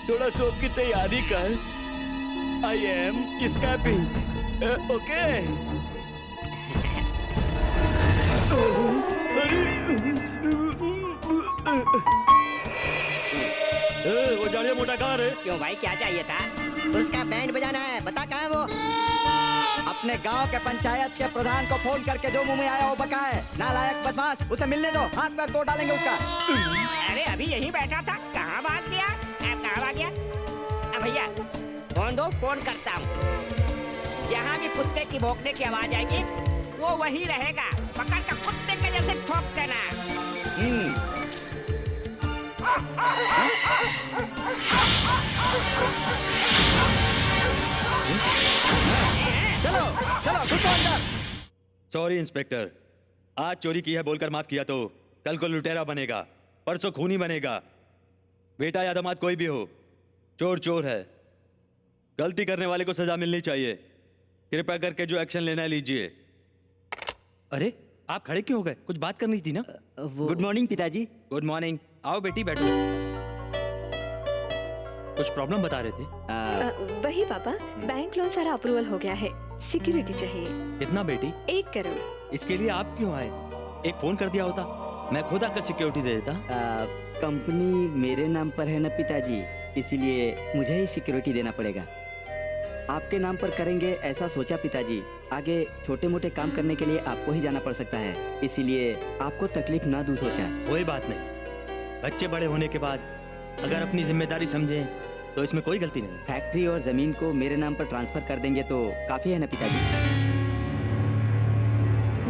थोड़ा सोच की तैयारी कर। I am scaping. ओके। वो जाड़िया मोटा कार है। क्यों भाई, क्या चाहिए था? उसका बैंड बजाना है, बता कहाँ है वो? अपने गांव के पंचायत के प्रधान को फोन करके जो मुंह में आया वो बका है। नालायक बदमाश, उसे मिलने दो, हाथ पैर तोड़ डालेंगे उसका। अरे अभी यहीं बैठा था, कहाँ भाग गया? कहाँ भाग गया? भैया फोन दो, फोन करता हूँ। जहाँ भी कुत्ते की भौंकने की आवाज आएगी वो वही रहेगा। पकड़ कर कुत्ते के जैसे ठोक देना। चलो चलो घुसो अंदर। सॉरी इंस्पेक्टर, आज चोरी की है बोलकर माफ किया तो कल को लुटेरा बनेगा, परसों खूनी बनेगा। बेटा या दामाद कोई भी हो, चोर चोर है। गलती करने वाले को सजा मिलनी चाहिए। कृपया करके जो एक्शन लेना है लीजिए। अरे आप खड़े क्यों हो गए? कुछ बात करनी थी ना? गुड मॉर्निंग पिताजी। Good morning. आओ बेटी बैठो। कुछ प्रॉब्लम बता रहे थे? वही पापा, बैंक लोन सारा अप्रूवल हो गया है। सिक्योरिटी चाहिए। कितना बेटी? 1 करोड़। इसके लिए आप क्यों आए? एक फोन कर दिया होता, मैं खुद आकर सिक्योरिटी दे देता। कंपनी मेरे नाम पर है ना पिताजी, इसीलिए मुझे ही सिक्योरिटी देना पड़ेगा। आपके नाम पर करेंगे ऐसा सोचा पिताजी। आगे छोटे मोटे काम करने के लिए आपको ही जाना पड़ सकता है, इसीलिए आपको तकलीफ ना दूँ सोचा। कोई बात नहीं, बच्चे बड़े होने के बाद अगर अपनी जिम्मेदारी समझें तो इसमें कोई गलती नहीं। फैक्ट्री और जमीन को मेरे नाम पर ट्रांसफर कर देंगे तो काफी है ना पिताजी?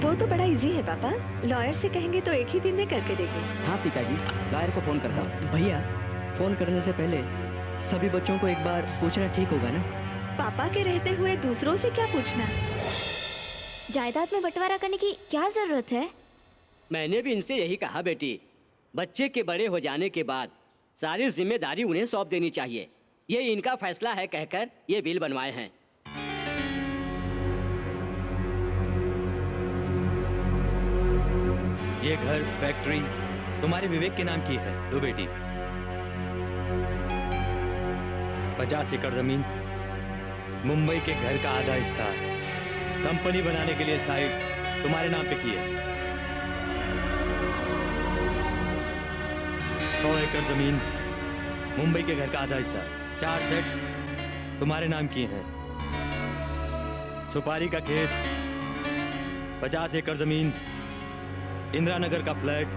वो तो बड़ा इजी है पापा, लॉयर से कहेंगे तो 1 ही दिन में करके देंगे। हाँ पिताजी, लॉयर को फोन करता हूँ। भैया फोन करने से पहले सभी बच्चों को एक बार पूछना ठीक होगा ना? पापा के रहते हुए दूसरों से क्या पूछना? जायदाद में बंटवारा करने की क्या जरूरत है? मैंने भी इनसे यही कहा बेटी, बच्चे के बड़े हो जाने के बाद सारी जिम्मेदारी उन्हें सौंप देनी चाहिए। ये इनका फैसला है कहकर ये बिल बनवाए हैं। ये घर फैक्ट्री तुम्हारे विवेक के नाम की है। लो बेटी, 50 एकड़ जमीन, मुंबई के घर का आधा हिस्सा, कंपनी बनाने के लिए साइट तुम्हारे नाम पे की है। 100 एकड़ जमीन, मुंबई के घर का आधा हिस्सा, 4 सेट तुम्हारे नाम किए हैं। सुपारी का खेत, 50 एकड़ जमीन, इंदिरा नगर का फ्लैट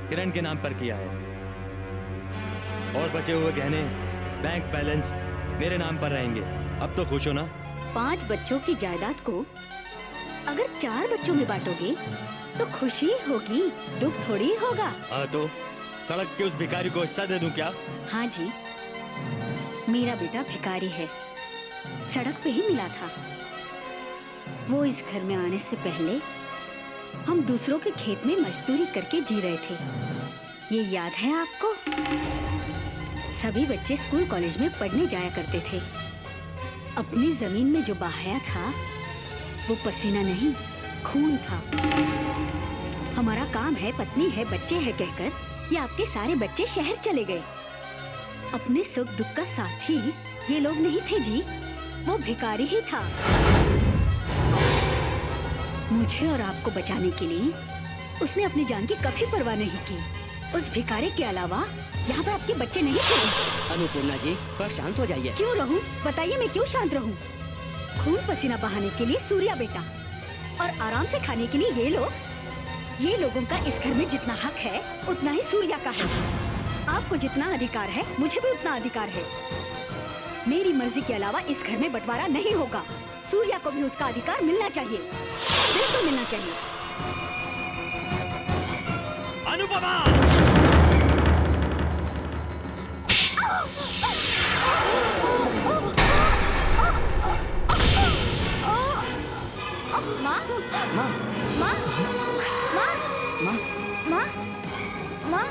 किरण के नाम पर किया है। और बचे हुए गहने, बैंक बैलेंस मेरे नाम पर रहेंगे। अब तो खुश हो ना? 5 बच्चों की जायदाद को अगर 4 बच्चों में बांटोगे तो खुशी होगी, दुख थोड़ी होगा। हाँ तो सड़क के उस भिखारी को हिस्सा दे दूं क्या? हाँ जी, मेरा बेटा भिखारी है, सड़क पे ही मिला था। वो इस घर में आने से पहले हम दूसरों के खेत में मजदूरी करके जी रहे थे। ये याद है आपको? सभी बच्चे स्कूल कॉलेज में पढ़ने जाया करते थे। अपनी जमीन में जो बहाया था वो पसीना नहीं, खून था। हमारा काम है, पत्नी है, बच्चे हैं कहकर ये आपके सारे बच्चे शहर चले गए। अपने सुख दुख का साथी ये लोग नहीं थे जी, वो भिखारी ही था। मुझे और आपको बचाने के लिए उसने अपनी जान की कभी परवाह नहीं की। उस भिखारी के अलावा यहाँ पर आपके बच्चे नहीं थे। अन्नपूर्णा जी, थोड़ा शांत हो जाइए। क्यों रहूं? बताइए मैं क्यों शांत रहूं? खून पसीना बहाने के लिए सूर्या बेटा और आराम से खाने के लिए ये लोग। ये लोगों का इस घर में जितना हक है उतना ही सूर्या का है। आपको जितना अधिकार है मुझे भी उतना अधिकार है। मेरी मर्जी के अलावा इस घर में बंटवारा नहीं होगा। सूर्या को भी उसका अधिकार मिलना चाहिए, बिल्कुल मिलना चाहिए। अनुपमा! माँ माँ, माँ माँ माँ, माँ माँ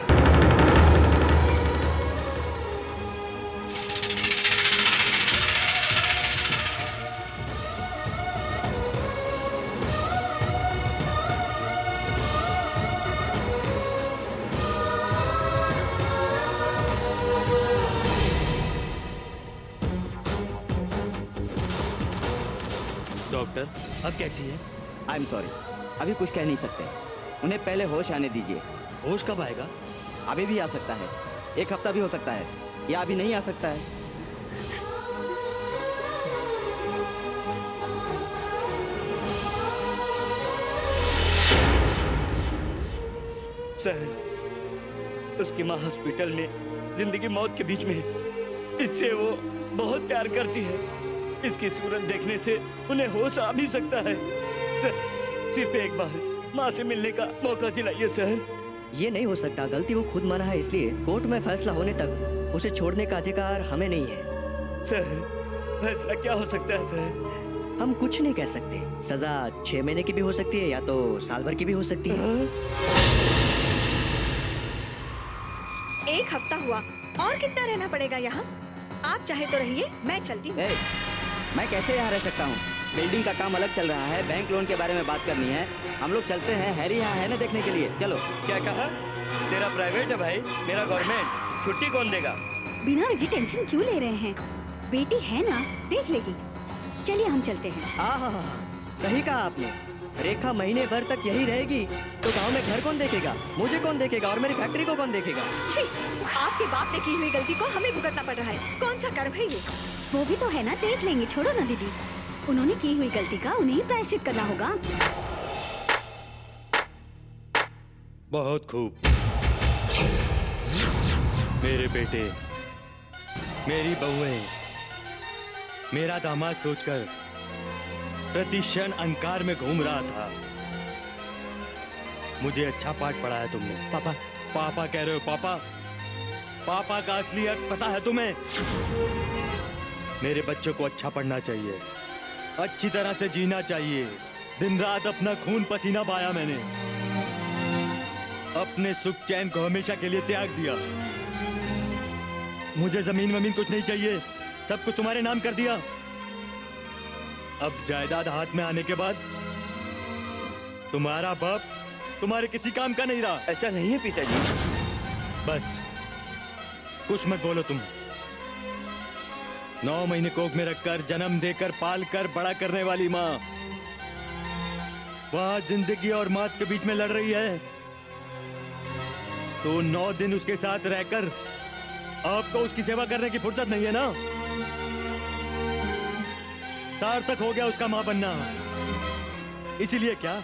डॉक्टर, अब कैसी है? आई एम सॉरी, अभी कुछ कह नहीं सकते। उन्हें पहले होश आने दीजिए। होश कब आएगा? अभी भी आ सकता है, 1 हफ्ता भी हो सकता है, या अभी नहीं आ सकता है। सर, उसकी माँ हॉस्पिटल में जिंदगी मौत के बीच में है। इससे वो बहुत प्यार करती है। इसकी सूरत देखने से उन्हें होश आ भी सकता है। सर, सिर्फ एक बार माँ से मिलने का मौका दिलाइए सर। ये नहीं हो सकता। गलती वो खुद माना है, इसलिए कोर्ट में फैसला होने तक उसे छोड़ने का अधिकार हमें नहीं है। सर, फैसला क्या हो सकता है सर? हम कुछ नहीं कह सकते। सजा 6 महीने की भी हो सकती है या तो साल भर की भी हो सकती है। 1 हफ्ता हुआ और कितना रहना पड़ेगा यहाँ? आप चाहे तो रहिए, मैं चलती हूँ। मैं कैसे यहाँ रह सकता हूँ? बिल्डिंग का काम अलग चल रहा है, बैंक लोन के बारे में बात करनी है। हम लोग चलते हैं, हैरी यहाँ है ना देखने के लिए। चलो। क्या कहा? तेरा प्राइवेट है भाई, मेरा गवर्नमेंट। छुट्टी कौन देगा? बिना वजह टेंशन क्यों ले रहे हैं? बेटी है ना, देख लेगी। चलिए हम चलते हैं। आहा, सही कहा आपने। रेखा महीने भर तक यही रहेगी तो गांव में घर कौन देखेगा, मुझे कौन देखेगा और मेरी फैक्ट्री को कौन देखेगा? छी, आपके बाप ने की हुई गलती को हमें भुगतना पड़ रहा है। कौन सा कर्म है ये? वो भी तो है ना, देख लेंगे। छोड़ो ना दीदी, उन्होंने की हुई गलती का उन्हें ही प्रायश्चित करना होगा। बहुत खूब। मेरे बेटे, मेरी बहुएं, मेरा दामाद सोचकर प्रति क्षण अंकार में घूम रहा था। मुझे अच्छा पाठ पढ़ाया तुमने। पापा, पापा कह रहे हो? पापा, पापा का असली अर्थ पता है तुम्हें? मेरे बच्चों को अच्छा पढ़ना चाहिए, अच्छी तरह से जीना चाहिए। दिन रात अपना खून पसीना बहाया मैंने, अपने सुख चैन को हमेशा के लिए त्याग दिया। मुझे जमीन वमीन कुछ नहीं चाहिए, सब कुछ तुम्हारे नाम कर दिया। अब जायदाद हाथ में आने के बाद तुम्हारा बाप तुम्हारे किसी काम का नहीं रहा। ऐसा नहीं है पिताजी। बस कुछ मत बोलो तुम। 9 महीने कोख में रखकर, जन्म देकर, पाल कर बड़ा करने वाली माँ वहां जिंदगी और मौत के बीच में लड़ रही है, तो 9 दिन उसके साथ रहकर आपको उसकी सेवा करने की फुर्सत नहीं है ना? सार्थक हो गया उसका मां बनना। इसीलिए क्या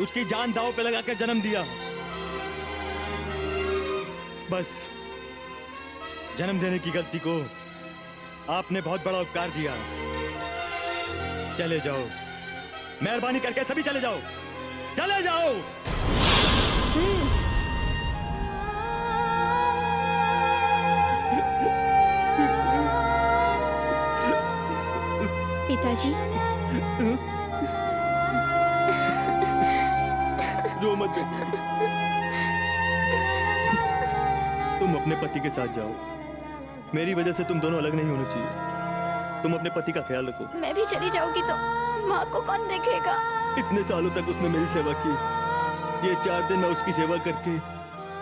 उसकी जान दांव पे लगाकर जन्म दिया। बस जन्म देने की गलती को आपने बहुत बड़ा उपकार दिया। चले जाओ, मेहरबानी करके सभी चले जाओ, चले जाओ। पिताजी, रो मत बेटी, तुम अपने पति के साथ जाओ। मेरी वजह से तुम दोनों अलग नहीं होने चाहिए। तुम अपने पति का ख्याल रखो। मैं भी चली जाऊंगी तो माँ को कौन देखेगा? इतने सालों तक उसने मेरी सेवा की, ये 4 दिन मैं उसकी सेवा करके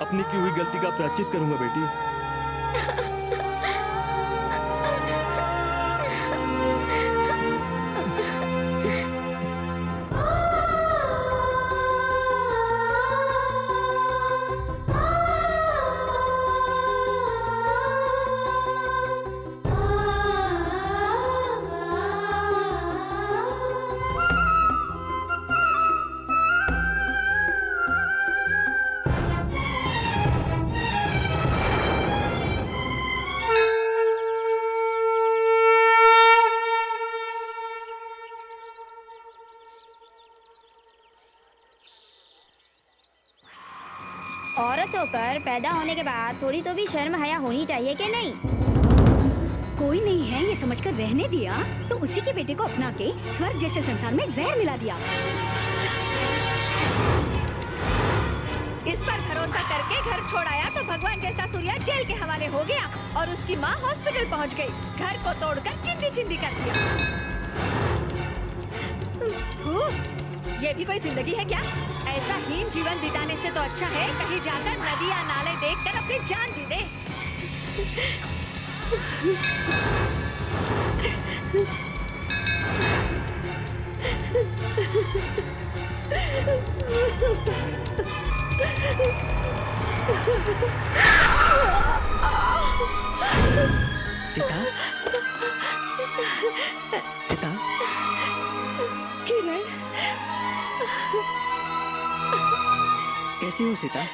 अपनी की हुई गलती का प्रायश्चित करूंगा बेटी। औरत होकर पैदा होने के बाद थोड़ी तो भी शर्म हया होनी चाहिए कि नहीं? कोई नहीं है ये समझकर रहने दिया तो उसी के बेटे को अपना के स्वर्ग जैसे संसार में जहर मिला दिया। इस पर भरोसा करके घर छोड़ाया तो भगवान जैसा सूर्या जेल के हवाले हो गया और उसकी माँ हॉस्पिटल पहुंच गई। घर को तोड़कर चिंदी चिंदी कर दिया। ये भी कोई जिंदगी है क्या? ऐसा हीन जीवन बिताने से तो अच्छा है कहीं जाकर नदी या नाले देखकर अपनी जान दे दे। सीता, सीता, किरण, कैसी हो सीता?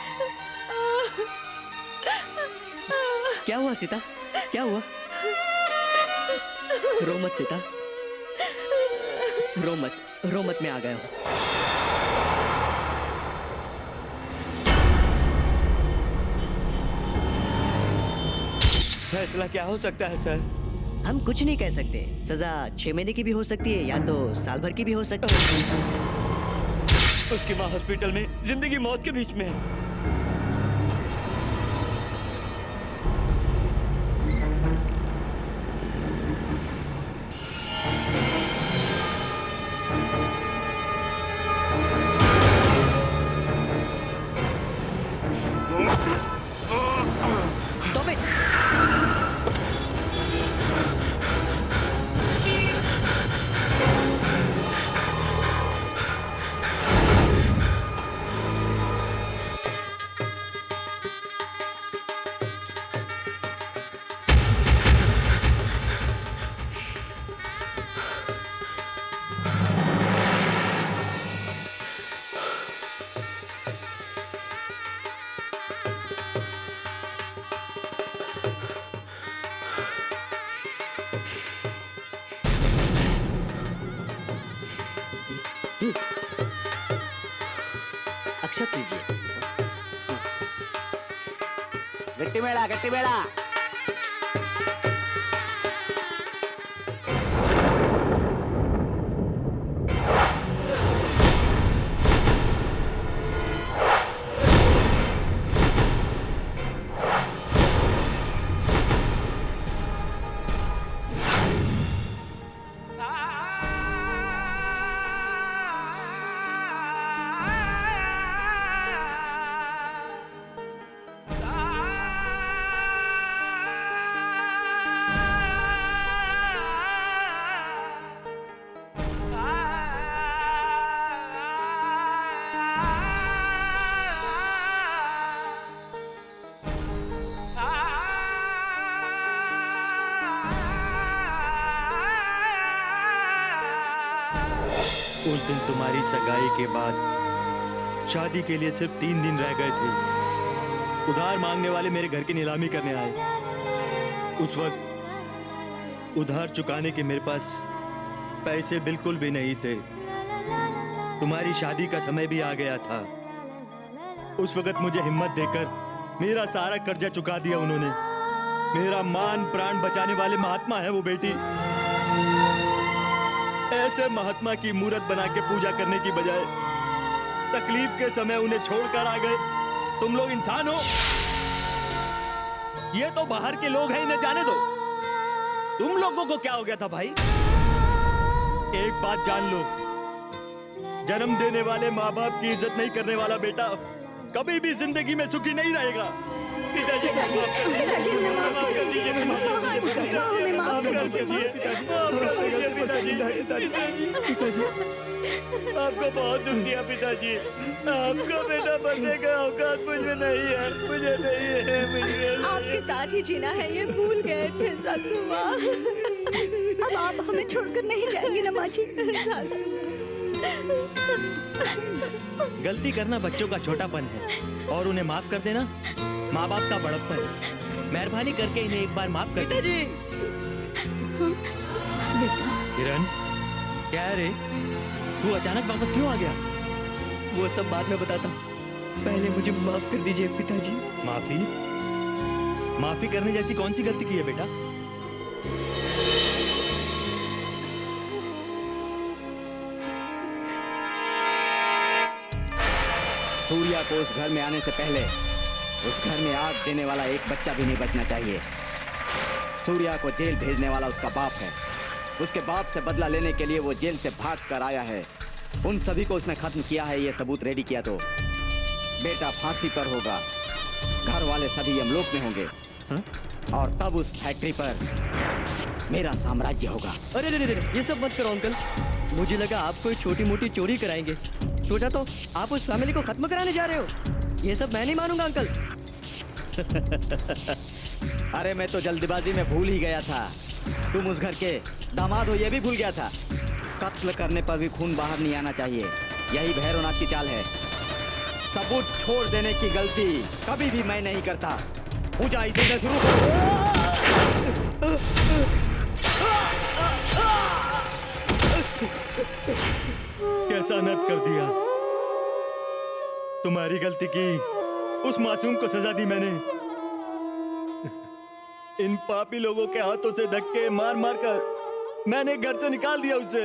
क्या हुआ सीता? क्या हुआ? रो मत सीता, रो मत, रो मत, मैं आ गया हूँ। फैसला क्या हो सकता है सर? हम कुछ नहीं कह सकते। सजा 6 महीने की भी हो सकती है या तो साल भर की भी हो सकती है। उसकी माँ हॉस्पिटल में जिंदगी मौत के बीच में है। Stop it! अक्षत लीजिए। गट्टी बेड़ा, गट्टी बेड़ा। उस दिन तुम्हारी सगाई के बाद शादी के लिए सिर्फ 3 दिन रह गए थे। उधार मांगने वाले मेरे घर की नीलामी करने आए। उस वक्त उधार चुकाने के मेरे पास पैसे बिल्कुल भी नहीं थे। तुम्हारी शादी का समय भी आ गया था। उस वक्त मुझे हिम्मत देकर मेरा सारा कर्जा चुका दिया उन्होंने। मेरा मान प्राण बचाने वाले महात्मा है वो बेटी। ऐसे महात्मा की मूर्त बना के पूजा करने की बजाय तकलीफ के समय उन्हें छोड़कर आ गए। तुम लोग इंसान हो? ये तो बाहर के लोग हैं, इन्हें जाने दो। तुम लोगों को क्या हो गया था भाई? एक बात जान लो, जन्म देने वाले माँ बाप की इज्जत नहीं करने वाला बेटा कभी भी जिंदगी में सुखी नहीं रहेगा। पिताजी, पिताजी, हमें माफ कर दीजिए। हमें माफ कर दीजिए। पिताजी, आपको बहुत दुख दिया पिताजी। आपको बेटा बनने का औकात मुझे नहीं है, मुझे नहीं है, मुझे आपके साथ ही जीना है ये भूल गए थे सासू माँ। अब आप हमें छोड़कर नहीं जाएंगे ना माँ जी? सासू गलती करना बच्चों का छोटापन है और उन्हें माफ कर देना माँ बाप का बड़प्पन है। मेहरबानी करके इन्हें एक बार माफ कर दे। किरण, क्या है रे? तू अचानक वापस क्यों आ गया? वो सब बाद में बताता हूँ। पहले मुझे माफ कर दीजिए पिताजी। माफी? माफी करने जैसी कौन सी गलती की है बेटा? सूर्या को उस घर में आने से पहले उस घर में आग देने वाला एक बच्चा भी नहीं बचना चाहिए। सूर्या को जेल भेजने वाला उसका बाप है। उसके बाप से बदला लेने के लिए वो जेल से भाग कर आया है। उन सभी को उसने खत्म किया है। ये सबूत रेडी किया तो बेटा फांसी पर होगा, घर वाले सभी यमलोक में होंगे। और तब उस फैक्ट्री पर मेरा साम्राज्य होगा। अरे रे रे रे, ये सब मत करो अंकल। मुझे लगा आप कोई छोटी मोटी चोरी कराएंगे। सोचा तो आप उस फैमिली को खत्म कराने जा रहे हो। ये सब मैं नहीं मानूंगा अंकल। अरे मैं तो जल्दबाजी में भूल ही गया था। तुम उस घर के दामाद हो ये भी भूल गया था। कत्ल करने पर भी खून बाहर नहीं आना चाहिए। यही भैरवनाथ की चाल है। सबूत छोड़ देने की गलती कभी भी मैं नहीं करता। ऊंचाई से शुरू करो। कैसा नट कर दिया। तुम्हारी गलती की उस मासूम को सजा दी मैंने। इन पापी लोगों के हाथों से धक्के मार मार कर मैंने घर से निकाल दिया उसे।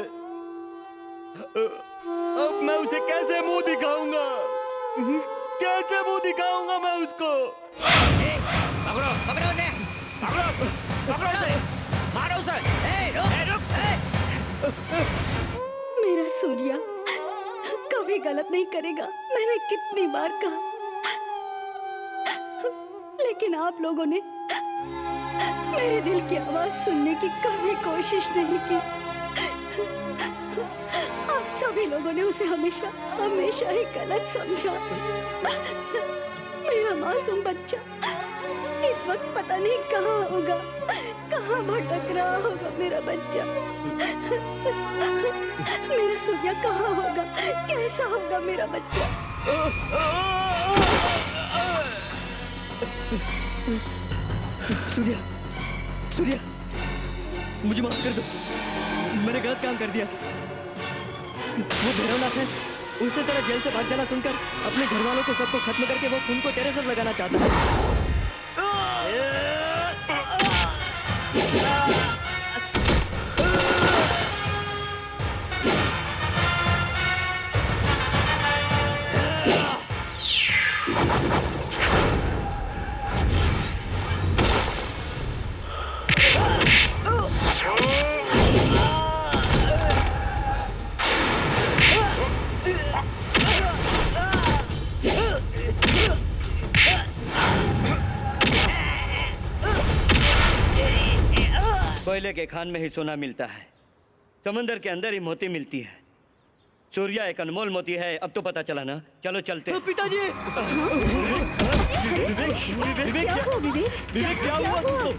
अब मैं उसे कैसे मुंह दिखाऊंगा? कैसे मुंह दिखाऊंगा मैं उसको? पकड़ो पकड़ो उसे, पकड़ो पकड़ो उसे, मारो उसे। रुक। मेरा सूर्या कभी गलत नहीं करेगा। मैंने कितनी बार कहा, लेकिन आप लोगों ने मेरे दिल की आवाज सुनने की कभी कोशिश नहीं की। आप सभी लोगों ने उसे हमेशा हमेशा ही गलत समझा। मेरा मासूम बच्चा इस वक्त पता नहीं कहाँ होगा, कहाँ भटक रहा होगा मेरा बच्चा। मेरा सूर्या कहाँ होगा, कैसा होगा मेरा बच्चा। सूर्या, सूर्या, मुझे माफ कर दो। मैंने गलत काम कर दिया। वो भैरवनाथ है, उसने तेरा जेल से भाग जाना सुनकर अपने घर वालों को सबको खत्म करके वो खून को तेरे सर लगाना चाहता है। कोयले के खान में ही सोना मिलता है, समंदर के अंदर ही मोती मिलती है। सूर्या एक अनमोल मोती है। अब तो पता चला ना। चलो चलते। पिताजी, विवेक क्या हुआ तुमको?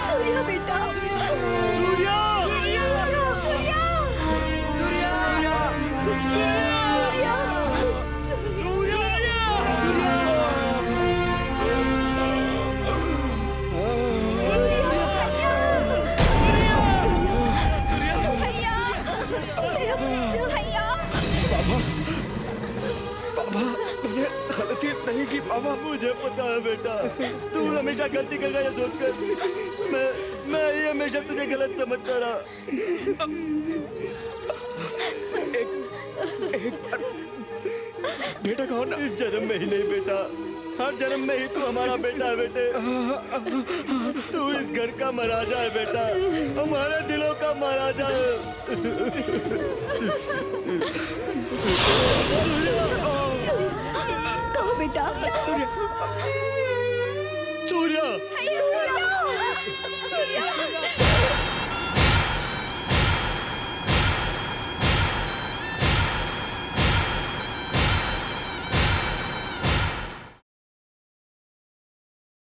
सूर्या बेटा, गलती नहीं की पापा। मुझे पता है बेटा, तू हमेशा गलती करेगा ये सोचकर मैं ही हमेशा तुझे गलत समझता रहा। बेटा कहो ना। इस जन्म में ही नहीं बेटा, हर जन्म में ही तू हमारा बेटा है बेटे। तू इस घर का महाराजा है बेटा, हमारे दिलों का महाराजा है। कहो बेटा। सूर्या, सूर्या।